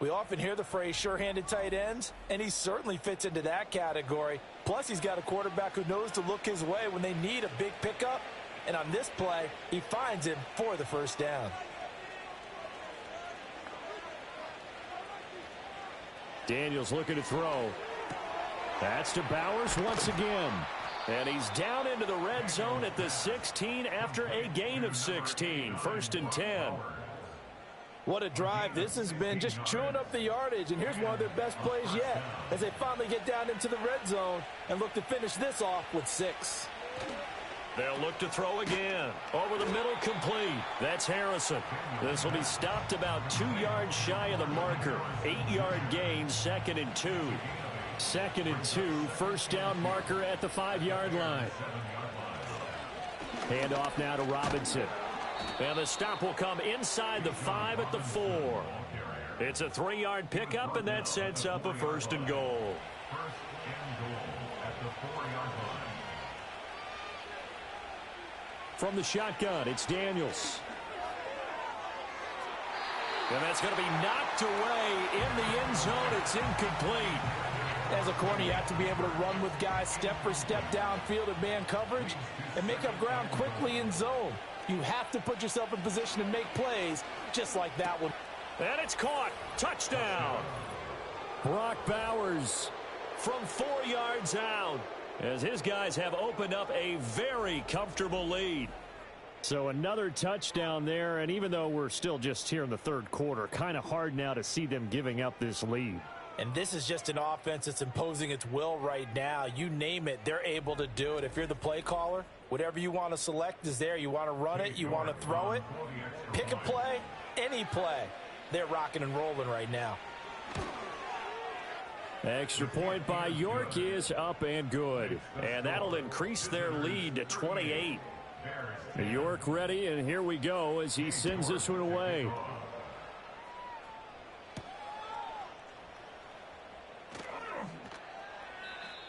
We often hear the phrase sure-handed tight ends, and he certainly fits into that category. Plus, he's got a quarterback who knows to look his way when they need a big pickup. And on this play, he finds him for the 1st down. Daniels looking to throw. That's to Bowers once again. And he's down into the red zone at the 16 after a gain of 16. 1st and 10. What a drive this has been, just chewing up the yardage. And here's one of their best plays yet as they finally get down into the red zone and look to finish this off with 6. They'll look to throw again. Over the middle, complete. That's Harrison. This will be stopped about 2 yards shy of the marker. 8-yard gain, 2nd and 2. 2nd and 2, 1st down marker at the 5-yard line. Hand off now to Robinson. And the stop will come inside the 5 at the 4. It's a 3-yard pickup, and that sets up a 1st and goal. From the shotgun, it's Daniels. And that's going to be knocked away in the end zone. It's incomplete. As a corner, you have to be able to run with guys step for step downfield in man coverage and make up ground quickly in zone. You have to put yourself in position to make plays just like that one. And it's caught. Touchdown. Brock Bowers from 4 yards out as his guys have opened up a very comfortable lead. So another touchdown there, and even though we're still just here in the third quarter, kind of hard now to see them giving up this lead. And this is just an offense that's imposing its will right now. You name it, they're able to do it. If you're the play caller, whatever you want to select is there. You want to run it, you want to throw it, pick a play, any play. They're rocking and rolling right now. Extra point by York is up and good. And that'll increase their lead to 28. York ready, and here we go as he sends this one away.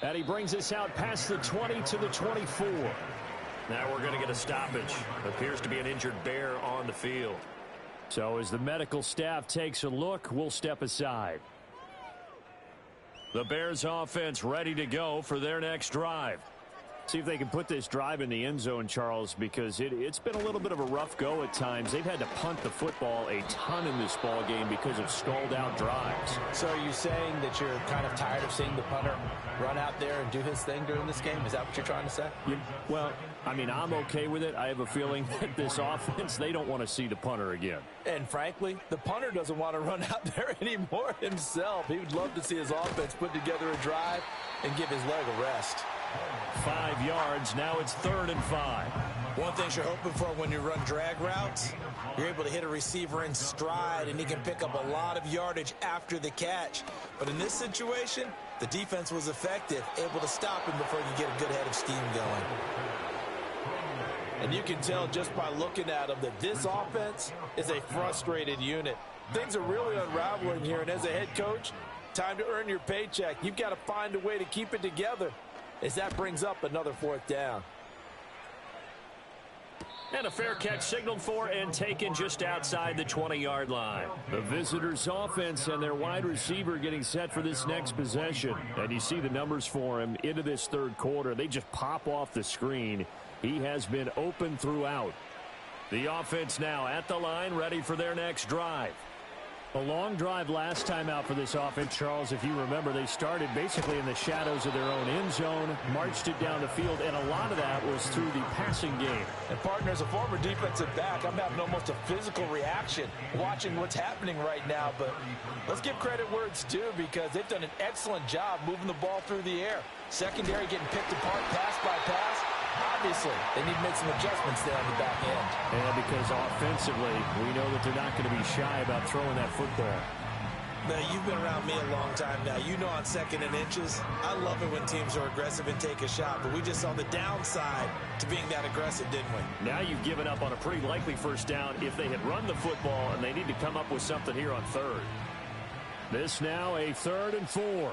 And he brings us out past the 20 to the 24. Now we're going to get a stoppage. Appears to be an injured bear on the field. So as the medical staff takes a look, we'll step aside. The Bears offense ready to go for their next drive. See if they can put this drive in the end zone, Charles, because it's been a little bit of a rough go at times. They've had to punt the football a ton in this ball game because of stalled out drives. So are you saying that you're kind of tired of seeing the punter run out there and do his thing during this game? Is that what you're trying to say? Yeah, well, I mean, I'm okay with it. I have a feeling that this offense, they don't want to see the punter again. And frankly, the punter doesn't want to run out there anymore himself. He would love to see his offense put together a drive and give his leg a rest. 5 yards. Now it's 3rd and 5. One thing you're hoping for when you run drag routes, you're able to hit a receiver in stride, and he can pick up a lot of yardage after the catch. But in this situation, the defense was effective, able to stop him before you get a good head of steam going. And you can tell just by looking at him that this offense is a frustrated unit. Things are really unraveling here, and as a head coach, time to earn your paycheck. You've got to find a way to keep it together, as that brings up another 4th down. And a fair catch signaled for and taken just outside the 20-yard line. The visitors' offense and their wide receiver getting set for this next possession. And you see the numbers for him into this third quarter. They just pop off the screen. He has been open throughout. The offense now at the line, ready for their next drive. A long drive last time out for this offense, Charles. If you remember, they started basically in the shadows of their own end zone, marched it down the field, and a lot of that was through the passing game. And, partner, as a former defensive back, I'm having almost a physical reaction watching what's happening right now. But let's give credit where it's due, because they've done an excellent job moving the ball through the air. Secondary getting picked apart pass by pass. Obviously, they need to make some adjustments there on the back end. And because offensively, we know that they're not going to be shy about throwing that football. Now, you've been around me a long time now. You know on 2nd and inches, I love it when teams are aggressive and take a shot. But we just saw the downside to being that aggressive, didn't we? Now you've given up on a pretty likely 1st down if they had run the football, and they need to come up with something here on 3rd. This now a 3rd and 4.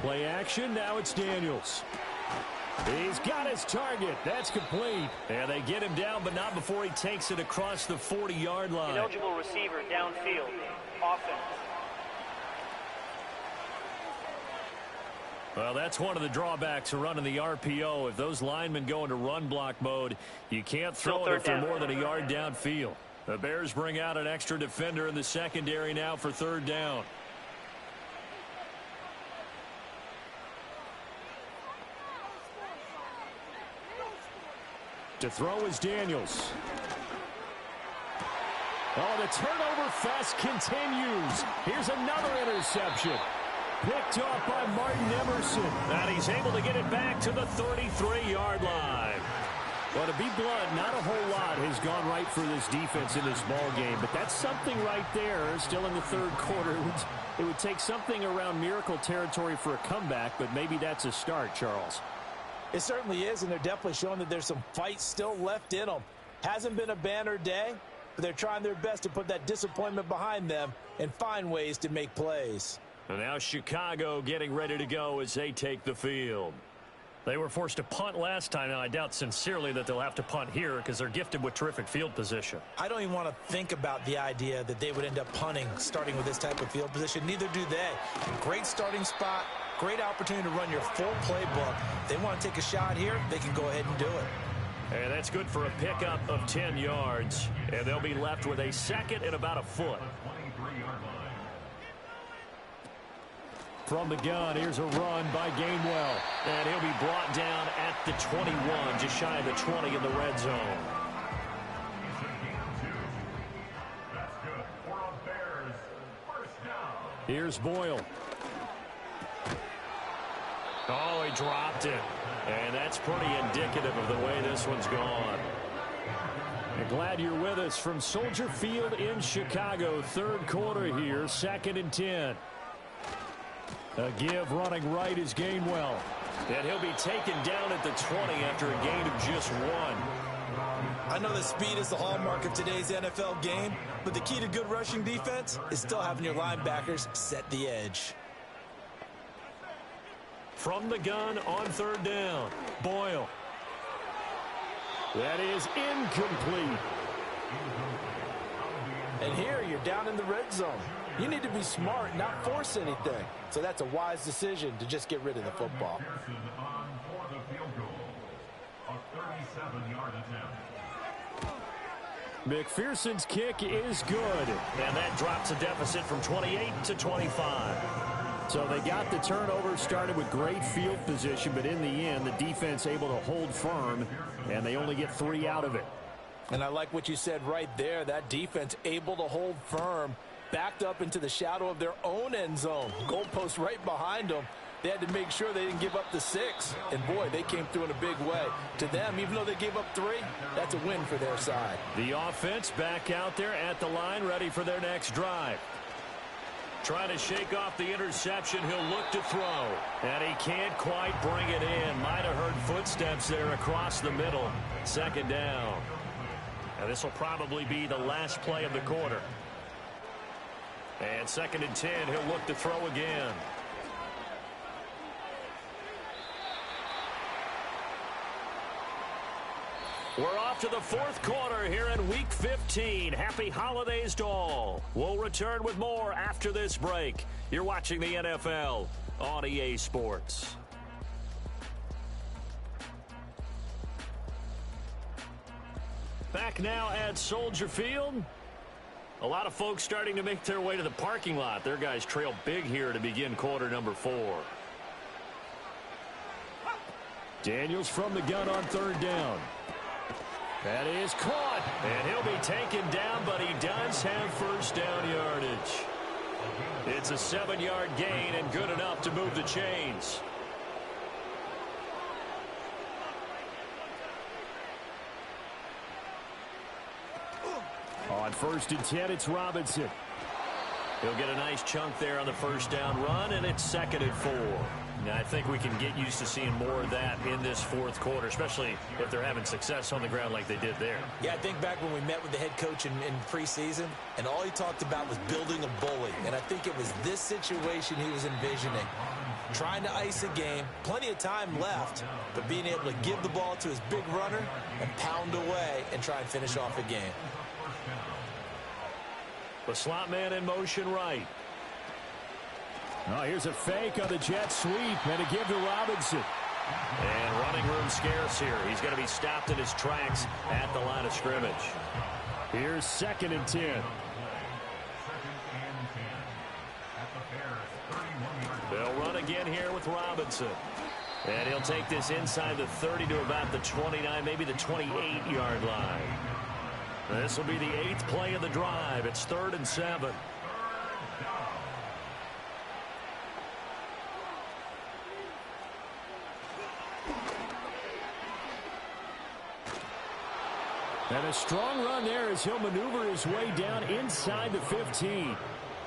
Play action, now it's Daniels. He's got his target. That's complete. And they get him down, but not before he takes it across the 40-yard line. Ineligible receiver downfield. Offense. Well, that's one of the drawbacks of running the RPO. If those linemen go into run block mode, you can't throw it if they're more than a yard downfield. The Bears bring out an extra defender in the secondary now for 3rd down. To throw is Daniels. Oh, the turnover fest continues. Here's another interception. Picked off by Martin Emerson. And he's able to get it back to the 33-yard line. Well, to be blunt, not a whole lot has gone right for this defense in this ball game, but that's something right there. Still in the third quarter. It would take something around miracle territory for a comeback, but maybe that's a start, Charles. It certainly is, and they're definitely showing that there's some fight still left in them. Hasn't been a banner day, but they're trying their best to put that disappointment behind them and find ways to make plays. And now Chicago getting ready to go as they take the field. They were forced to punt last time. Now, I doubt sincerely that they'll have to punt here because they're gifted with terrific field position. I don't even want to think about the idea that they would end up punting starting with this type of field position. Neither do they. Great starting spot, great opportunity to run your full playbook. If they want to take a shot here, they can go ahead and do it. And that's good for a pickup of 10 yards. And they'll be left with a 2nd and about a foot. From the gun, here's a run by Gainwell. And he'll be brought down at at the 21, just shy of the 20 in the red zone. Here's Boyle. Oh, he dropped it. And that's pretty indicative of the way this one's gone. I'm glad you're with us from Soldier Field in Chicago. Third quarter here, 2nd and 10. A give running right is Gainwell. And he'll be taken down at the 20 after a gain of just 1. I know that speed is the hallmark of today's NFL game, but the key to good rushing defense is still having your linebackers set the edge. From the gun on 3rd down, Boyle. That is incomplete. And here you're down in the red zone. You need to be smart, not force anything. So that's a wise decision to just get rid of the football. McPherson's kick is good. And that drops a deficit from 28 to 25. So they got the turnover, started with great field position, but in the end, the defense able to hold firm, and they only get 3 out of it. And I like what you said right there. That defense able to hold firm, backed up into the shadow of their own end zone. Goalpost right behind them. They had to make sure they didn't give up the 6. And, boy, they came through in a big way. To them, even though they gave up 3, that's a win for their side. The offense back out there at the line, ready for their next drive. Trying to shake off the interception. He'll look to throw. And he can't quite bring it in. Might have heard footsteps there across the middle. 2nd down. And this will probably be the last play of the quarter. And 2nd and 10. He'll look to throw again. We're off to the 4th quarter here in Week 15. Happy holidays to all. We'll return with more after this break. You're watching the NFL on EA Sports. Back now at Soldier Field. A lot of folks starting to make their way to the parking lot. Their guys trail big here to begin quarter number 4. Daniels from the gun on 3rd down. That is caught, and he'll be taken down, but he does have 1st down yardage. It's a 7-yard gain and good enough to move the chains. On 1st and 10, it's Robinson. He'll get a nice chunk there on the 1st down run, and it's 2nd and 4. Now, I think we can get used to seeing more of that in this 4th quarter, especially if they're having success on the ground like they did there. Yeah, I think back when we met with the head coach in preseason, and all he talked about was building a bully. And I think it was this situation he was envisioning. Trying to ice a game, plenty of time left, but being able to give the ball to his big runner and pound away and try and finish off a game. The slot man in motion right. Oh, here's a fake on the jet sweep, and a give to Robinson. And running room scarce here. He's going to be stopped in his tracks at the line of scrimmage. Here's 2nd and 10. They'll run again here with Robinson. And he'll take this inside the 30 to about the 29, maybe the 28-yard line. This will be the 8th play of the drive. It's 3rd and 7. And a strong run there as he'll maneuver his way down inside the 15.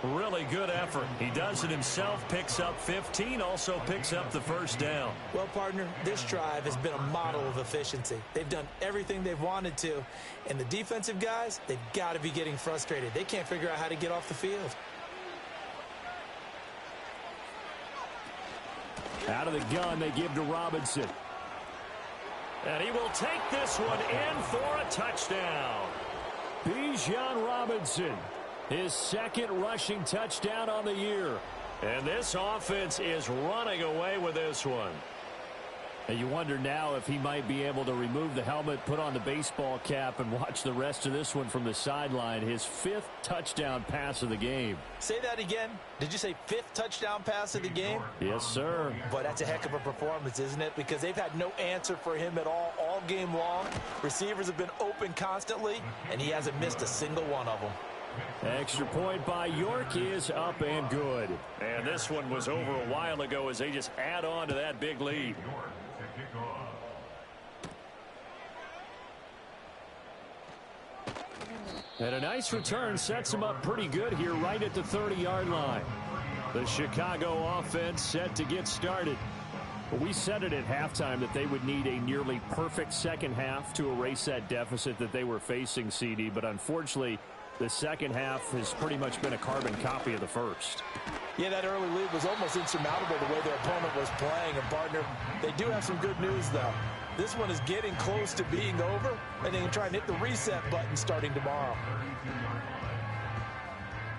Really good effort. He does it himself, picks up 15, also picks up the 1st down. Well, partner, this drive has been a model of efficiency. They've done everything they've wanted to, and the defensive guys, they've got to be getting frustrated. They can't figure out how to get off the field. Out of the gun, they give to Robinson. And he will take this one in for a touchdown. Bijan Robinson, his 2nd rushing touchdown on the year. And this offense is running away with this one. And you wonder now if he might be able to remove the helmet, put on the baseball cap, and watch the rest of this one from the sideline. His 5th touchdown pass of the game. Say that again. Did you say 5th touchdown pass of the game? Yes, sir. But that's a heck of a performance, isn't it? Because they've had no answer for him at all game long. Receivers have been open constantly, and he hasn't missed a single one of them. Extra point by York is up and good. And this one was over a while ago as they just add on to that big lead. And a nice return sets him up pretty good here right at the 30-yard line. The Chicago offense set to get started. We said it at halftime that they would need a nearly perfect second half to erase that deficit that they were facing, CD. But unfortunately, the second half has pretty much been a carbon copy of the first. Yeah, that early lead was almost insurmountable the way their opponent was playing. And, partner, they do have some good news, though. This one is getting close to being over, and they can try and hit the reset button starting tomorrow.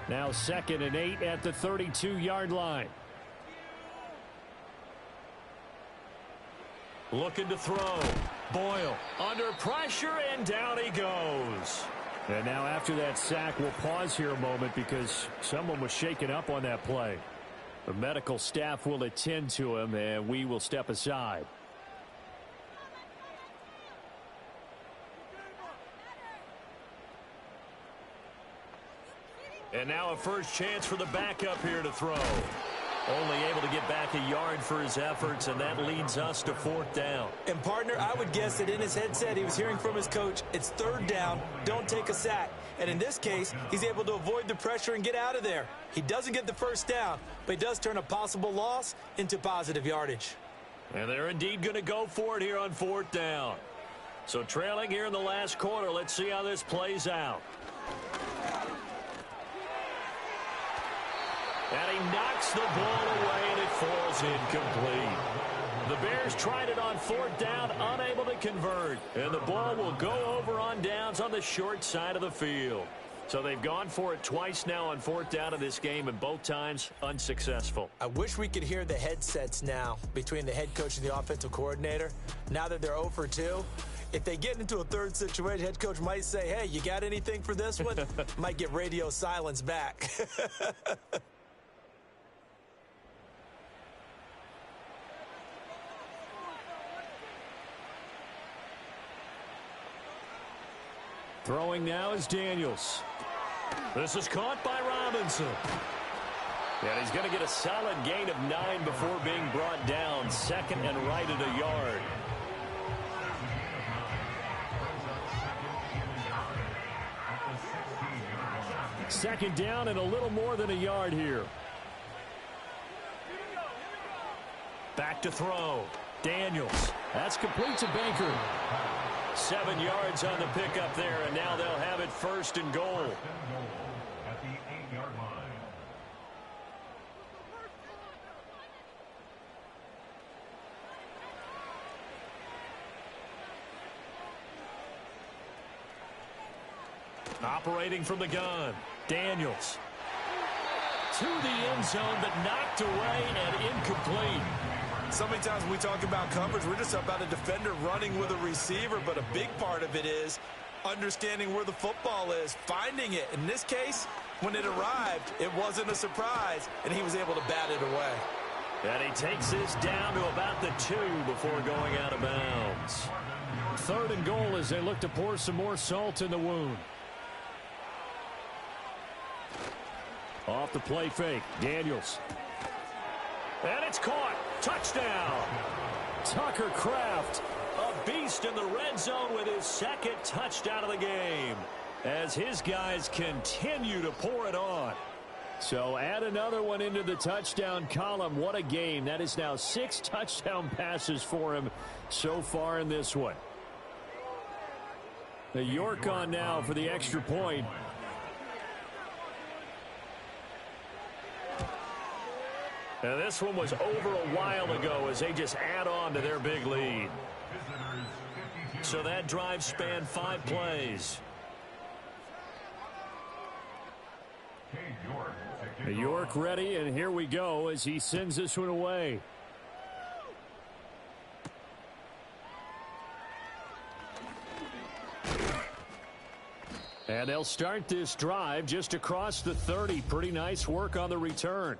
Now 2nd and 8 at the 32-yard line. Looking to throw. Boyle under pressure, and down he goes. And now after that sack, we'll pause here a moment because someone was shaken up on that play. The medical staff will attend to him, and we will step aside. And now a first chance for the backup here to throw. Only able to get back a yard for his efforts, and that leads us to 4th down. And, partner, I would guess that in his headset he was hearing from his coach, it's 3rd down, don't take a sack. And in this case, he's able to avoid the pressure and get out of there. He doesn't get the first down, but he does turn a possible loss into positive yardage. And they're indeed going to go for it here on 4th down. So trailing here in the last quarter, let's see how this plays out. And he knocks the ball away, and it falls incomplete. The Bears tried it on 4th down, unable to convert. And the ball will go over on downs on the short side of the field. So they've gone for it twice now on 4th down in this game, and both times unsuccessful. I wish we could hear the headsets now between the head coach and the offensive coordinator. Now that they're 0 for 2. If they get into a third situation, head coach might say, hey, you got anything for this one? Might get radio silence back. Throwing now is Daniels. This is caught by Robinson. And he's going to get a solid gain of 9 before being brought down. 2nd and right at a yard. Second down and a little more than a yard here. Back to throw. Daniels. That's complete to Baker. 7 yards on the pickup there, and now they'll have it 1st and goal. At the 8-yard line. Operating from the gun. Daniels. To the end zone, but knocked away and incomplete. So many times when we talk about coverage, we're just about a defender running with a receiver, but a big part of it is understanding where the football is, finding it. In this case, when it arrived, it wasn't a surprise, and he was able to bat it away. And he takes this down to about the 2 before going out of bounds. 3rd and goal as they look to pour some more salt in the wound. Off the play fake, Daniels. And it's caught. Touchdown. Tucker Kraft, a beast in the red zone with his 2nd touchdown of the game as his guys continue to pour it on. So add another one into the touchdown column. What a game. That is now 6 touchdown passes for him so far in this one. The York on now for the extra point. And this one was over a while ago as they just add on to their big lead. So that drive spanned 5 plays. York ready, and here we go as he sends this one away. And they'll start this drive just across the 30. Pretty nice work on the return.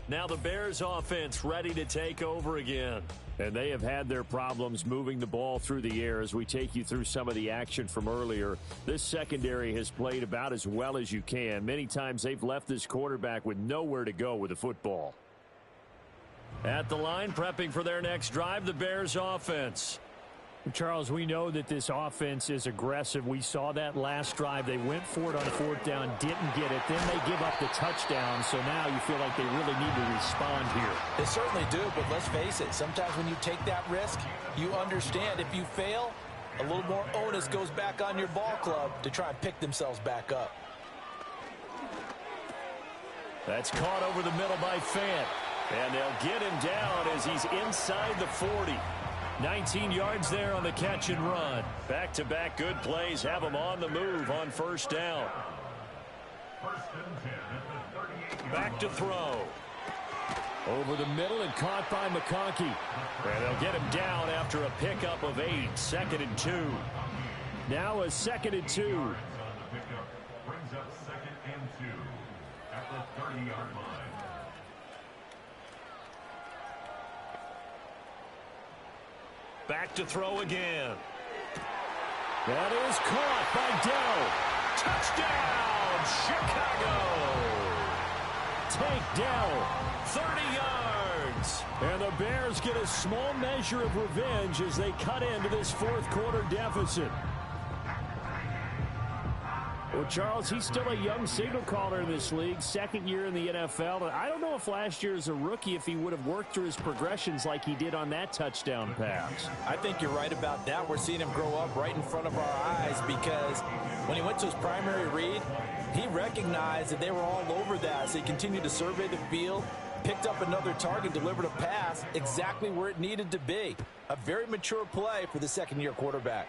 Now the Bears offense ready to take over again. And they have had their problems moving the ball through the air as we take you through some of the action from earlier. This secondary has played about as well as you can. Many times they've left this quarterback with nowhere to go with the football. At the line, prepping for their next drive, the Bears offense. Charles, we know that this offense is aggressive. We saw that last drive. They went for it on fourth down, didn't get it. Then they give up the touchdown. So now you feel like they really need to respond here. They certainly do, but let's face it. Sometimes when you take that risk, you understand if you fail, a little more onus goes back on your ball club to try and pick themselves back up. That's caught over the middle by Fant. And they'll get him down as he's inside the 40. 19 yards there on the catch and run. Back-to-back good plays have him on the move on first down. Back to throw. Over the middle and caught by McConkey. And they'll get him down after a pickup of 8. 2nd and 2. Now a 2nd and 2. Brings up 2nd and 2 at the 30-yard line. Back to throw again. That is caught by Dell. Touchdown, Chicago. Take Dell. 30 yards. And the Bears get a small measure of revenge as they cut into this fourth quarter deficit. Well, Charles, he's still a young signal caller in this league, second year in the NFL. And I don't know if last year as a rookie, if he would have worked through his progressions like he did on that touchdown pass. I think you're right about that. We're seeing him grow up right in front of our eyes because when he went to his primary read, he recognized that they were all over that. So he continued to survey the field, picked up another target, delivered a pass exactly where it needed to be. A very mature play for the second-year quarterback.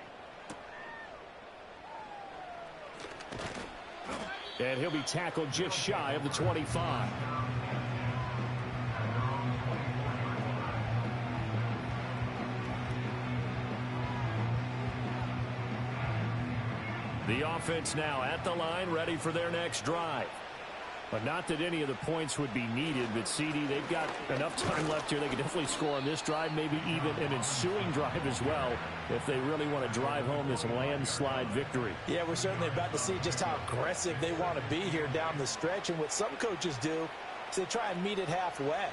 And he'll be tackled just shy of the 25. The offense now at the line, ready for their next drive. But not that any of the points would be needed, but CD, they've got enough time left here. They can definitely score on this drive, maybe even an ensuing drive as well, if they really want to drive home this landslide victory. Yeah, we're certainly about to see just how aggressive they want to be here down the stretch. And what some coaches do is they try and meet it halfway,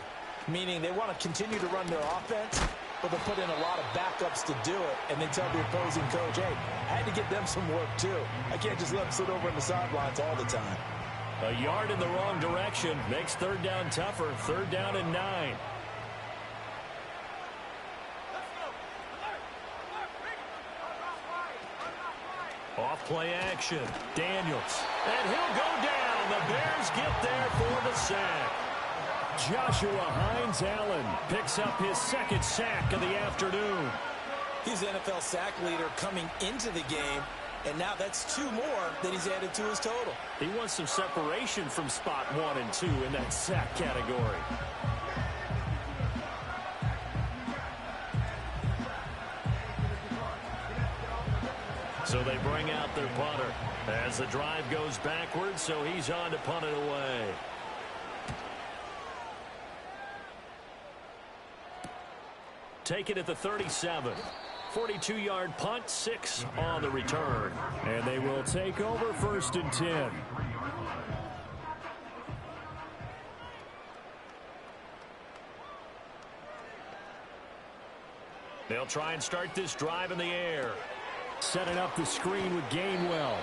meaning they want to continue to run their offense, but they'll put in a lot of backups to do it, and then tell the opposing coach, hey, I had to get them some work too. I can't just let them sit over on the sidelines all the time. A yard in the wrong direction makes third down tougher. 3rd down and 9. Off play action. Daniels. And he'll go down. The Bears get there for the sack. Joshua Hines-Allen picks up his 2nd sack of the afternoon. He's the NFL sack leader coming into the game. And now that's 2 more that he's added to his total. He wants some separation from spot 1 and 2 in that sack category. So they bring out their punter as the drive goes backwards, so he's on to punt it away. Take it at the 37. 42-yard punt, 6 on the return. And they will take over 1st and 10. They'll try and start this drive in the air. Setting up the screen with Gainwell.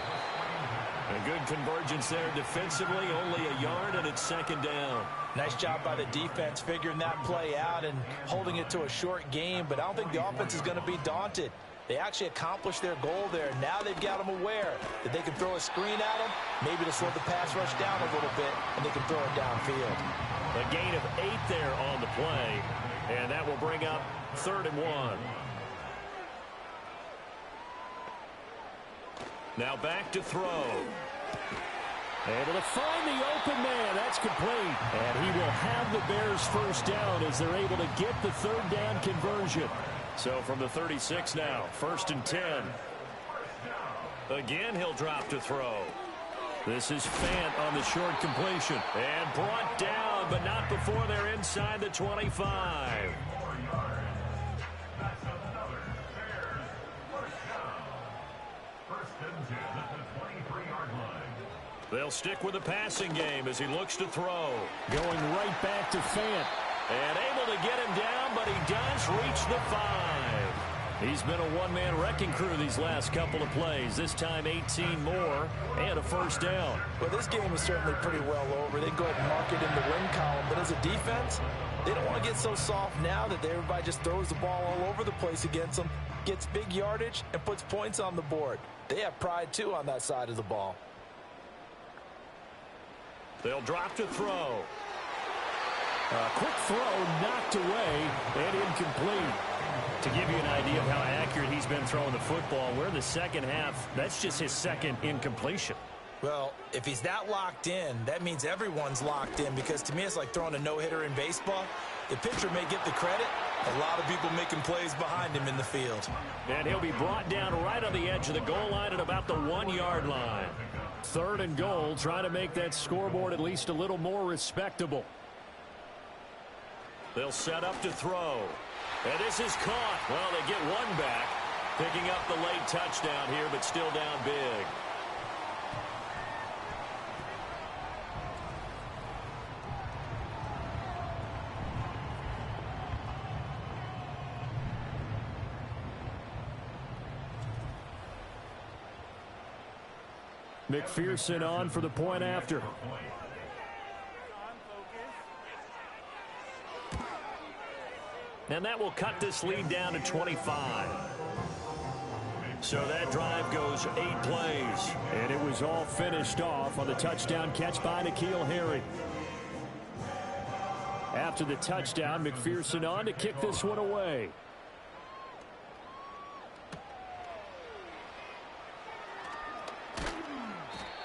A good convergence there defensively, only a yard, and it's 2nd down. Nice job by the defense figuring that play out and holding it to a short game, but I don't think the offense is going to be daunted. They actually accomplished their goal there. Now they've got them aware that they can throw a screen at them, maybe to slow the pass rush down a little bit, and they can throw it downfield. A gain of 8 there on the play, and that will bring up 3rd and 1. Now back to throw. Able to find the open man. That's complete. And he will have the Bears 1st down as they're able to get the 3rd down conversion. So from the 36 now, 1st and 10. Again, he'll drop to throw. This is Fant on the short completion. And brought down, but not before they're inside the 25. They'll stick with the passing game as he looks to throw. Going right back to Fant. And able to get him down, but he does reach the 5. He's been a one-man wrecking crew these last couple of plays. This time 18 more and a first down. Well, this game is certainly pretty well over. They go ahead and mark it in the win column. But as a defense, they don't want to get so soft now that everybody just throws the ball all over the place against them, gets big yardage, and puts points on the board. They have pride, too, on that side of the ball. They'll drop to throw. A quick throw knocked away and incomplete. To give you an idea of how accurate he's been throwing the football, we're in the second half. That's just his second incompletion. Well, if he's that locked in, that means everyone's locked in, because to me it's like throwing a no-hitter in baseball. The pitcher may get the credit. A lot of people making plays behind him in the field. And he'll be brought down right on the edge of the goal line at about the 1-yard line. 3rd and goal, trying to make that scoreboard at least a little more respectable. They'll set up to throw. And this is caught. Well, they get one back, picking up the late touchdown here, but still down big. McPherson on for the point after. And that will cut this lead down to 25. So that drive goes 8 plays. And it was all finished off on the touchdown catch by N'Keal Harry. After the touchdown, McPherson on to kick this one away.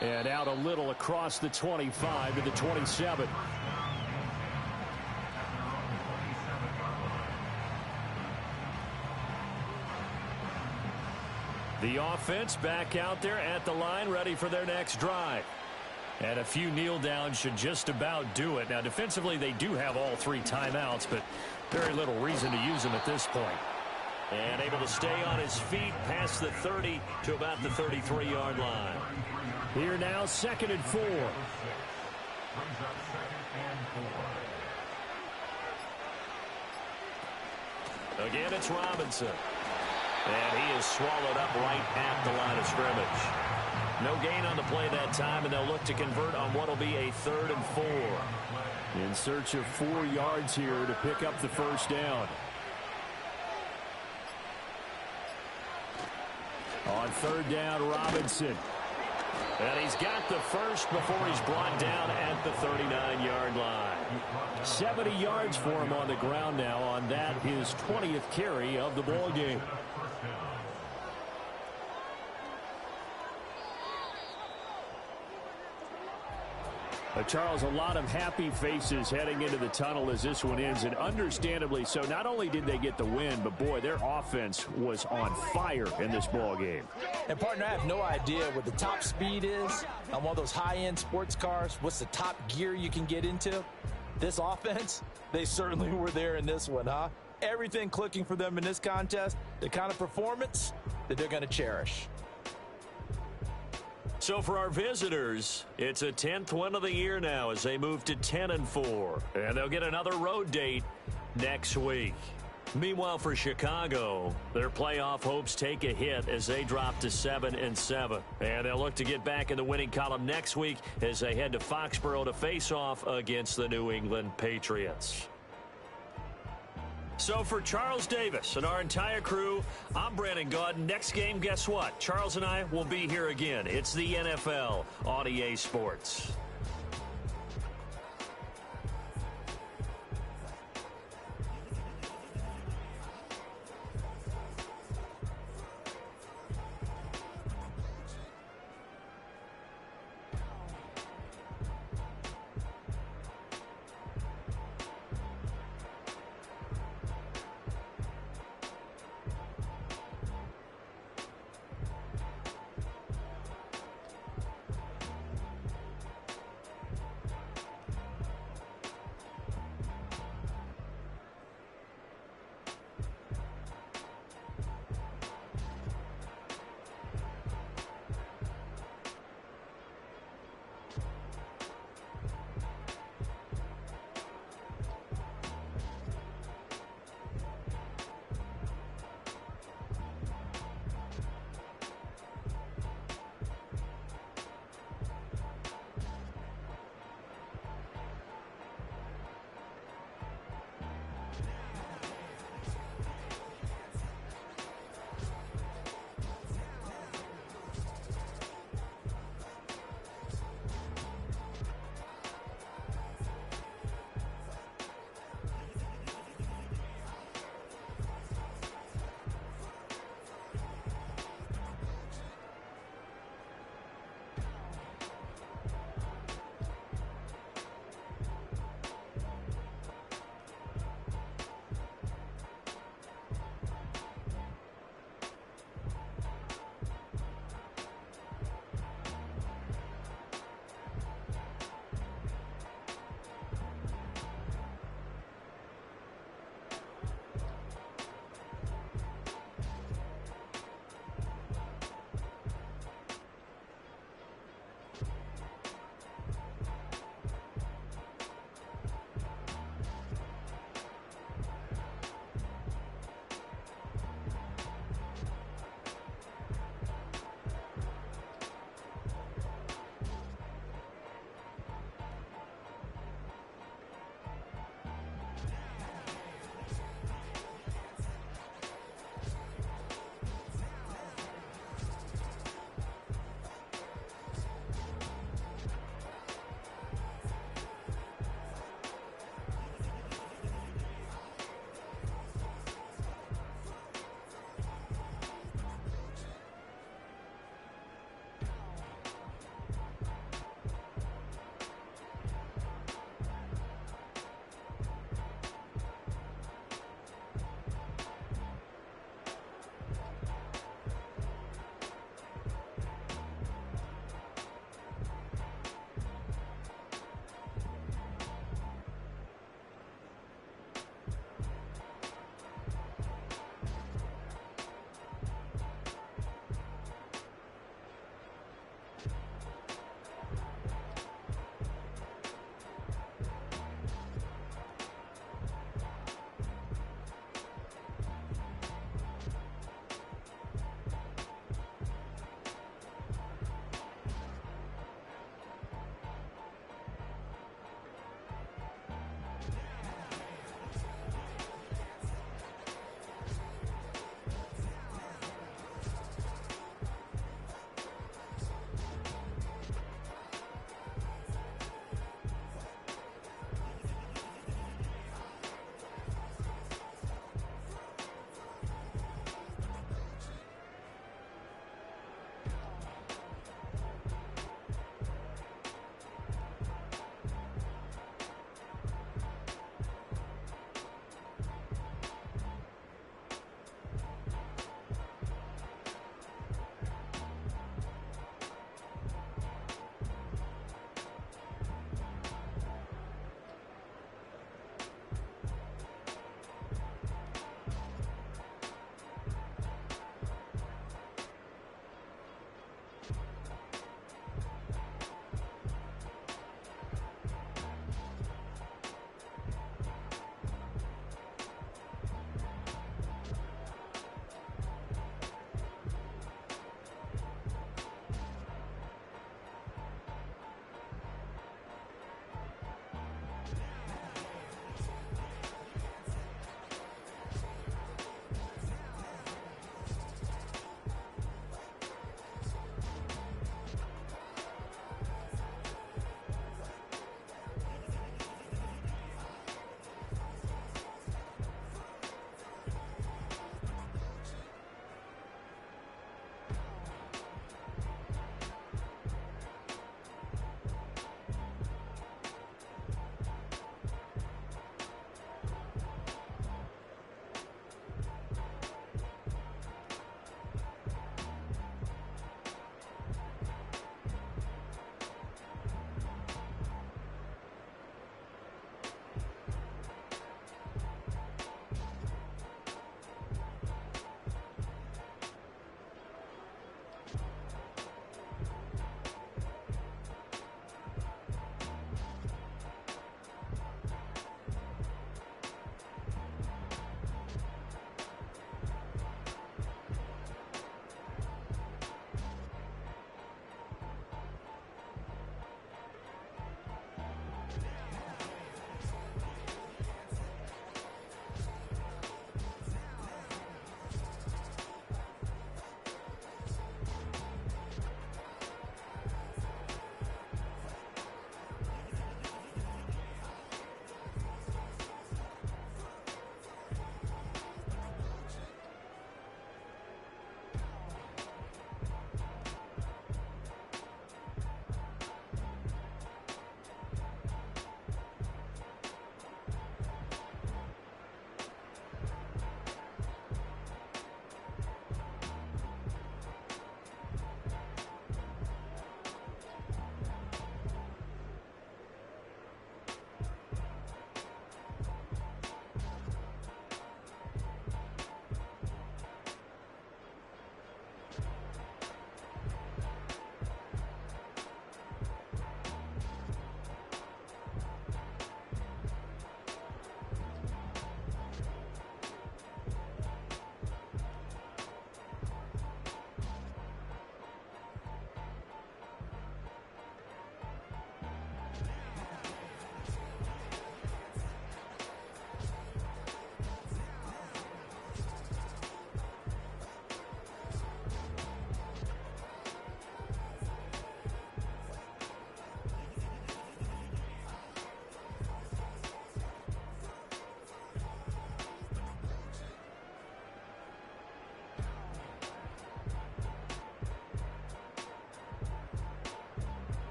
And out a little across the 25 to the 27. The offense back out there at the line, ready for their next drive. And a few kneel downs should just about do it. Now, defensively, they do have all 3 timeouts, but very little reason to use them at this point. And able to stay on his feet past the 30 to about the 33-yard line. Here now, 2nd and 4. Again, it's Robinson. And he is swallowed up right at the line of scrimmage. No gain on the play that time, and they'll look to convert on what will be a 3rd and 4. In search of 4 yards here to pick up the first down. On 3rd down, Robinson. And he's got the first before he's brought down at the 39-yard line. 70 yards for him on the ground now on that, his 20th carry of the ball game. Charles, a lot of happy faces heading into the tunnel as this one ends, and understandably so. Not only did they get the win, but boy, their offense was on fire in this ball game. And partner, I have no idea what the top speed is on one of those high-end sports cars. What's the top gear you can get into? This offense, they certainly were there in this one, huh? Everything clicking for them in this contest, the kind of performance that they're going to cherish. So for our visitors, it's a 10th win of the year now as they move to 10-4. And they'll get another road date next week. Meanwhile, for Chicago, their playoff hopes take a hit as they drop to 7-7. And they'll look to get back in the winning column next week as they head to Foxborough to face off against the New England Patriots. So for Charles Davis and our entire crew, I'm Brandon Gaudin. Next game, guess what? Charles and I will be here again. It's the NFL on EA Sports.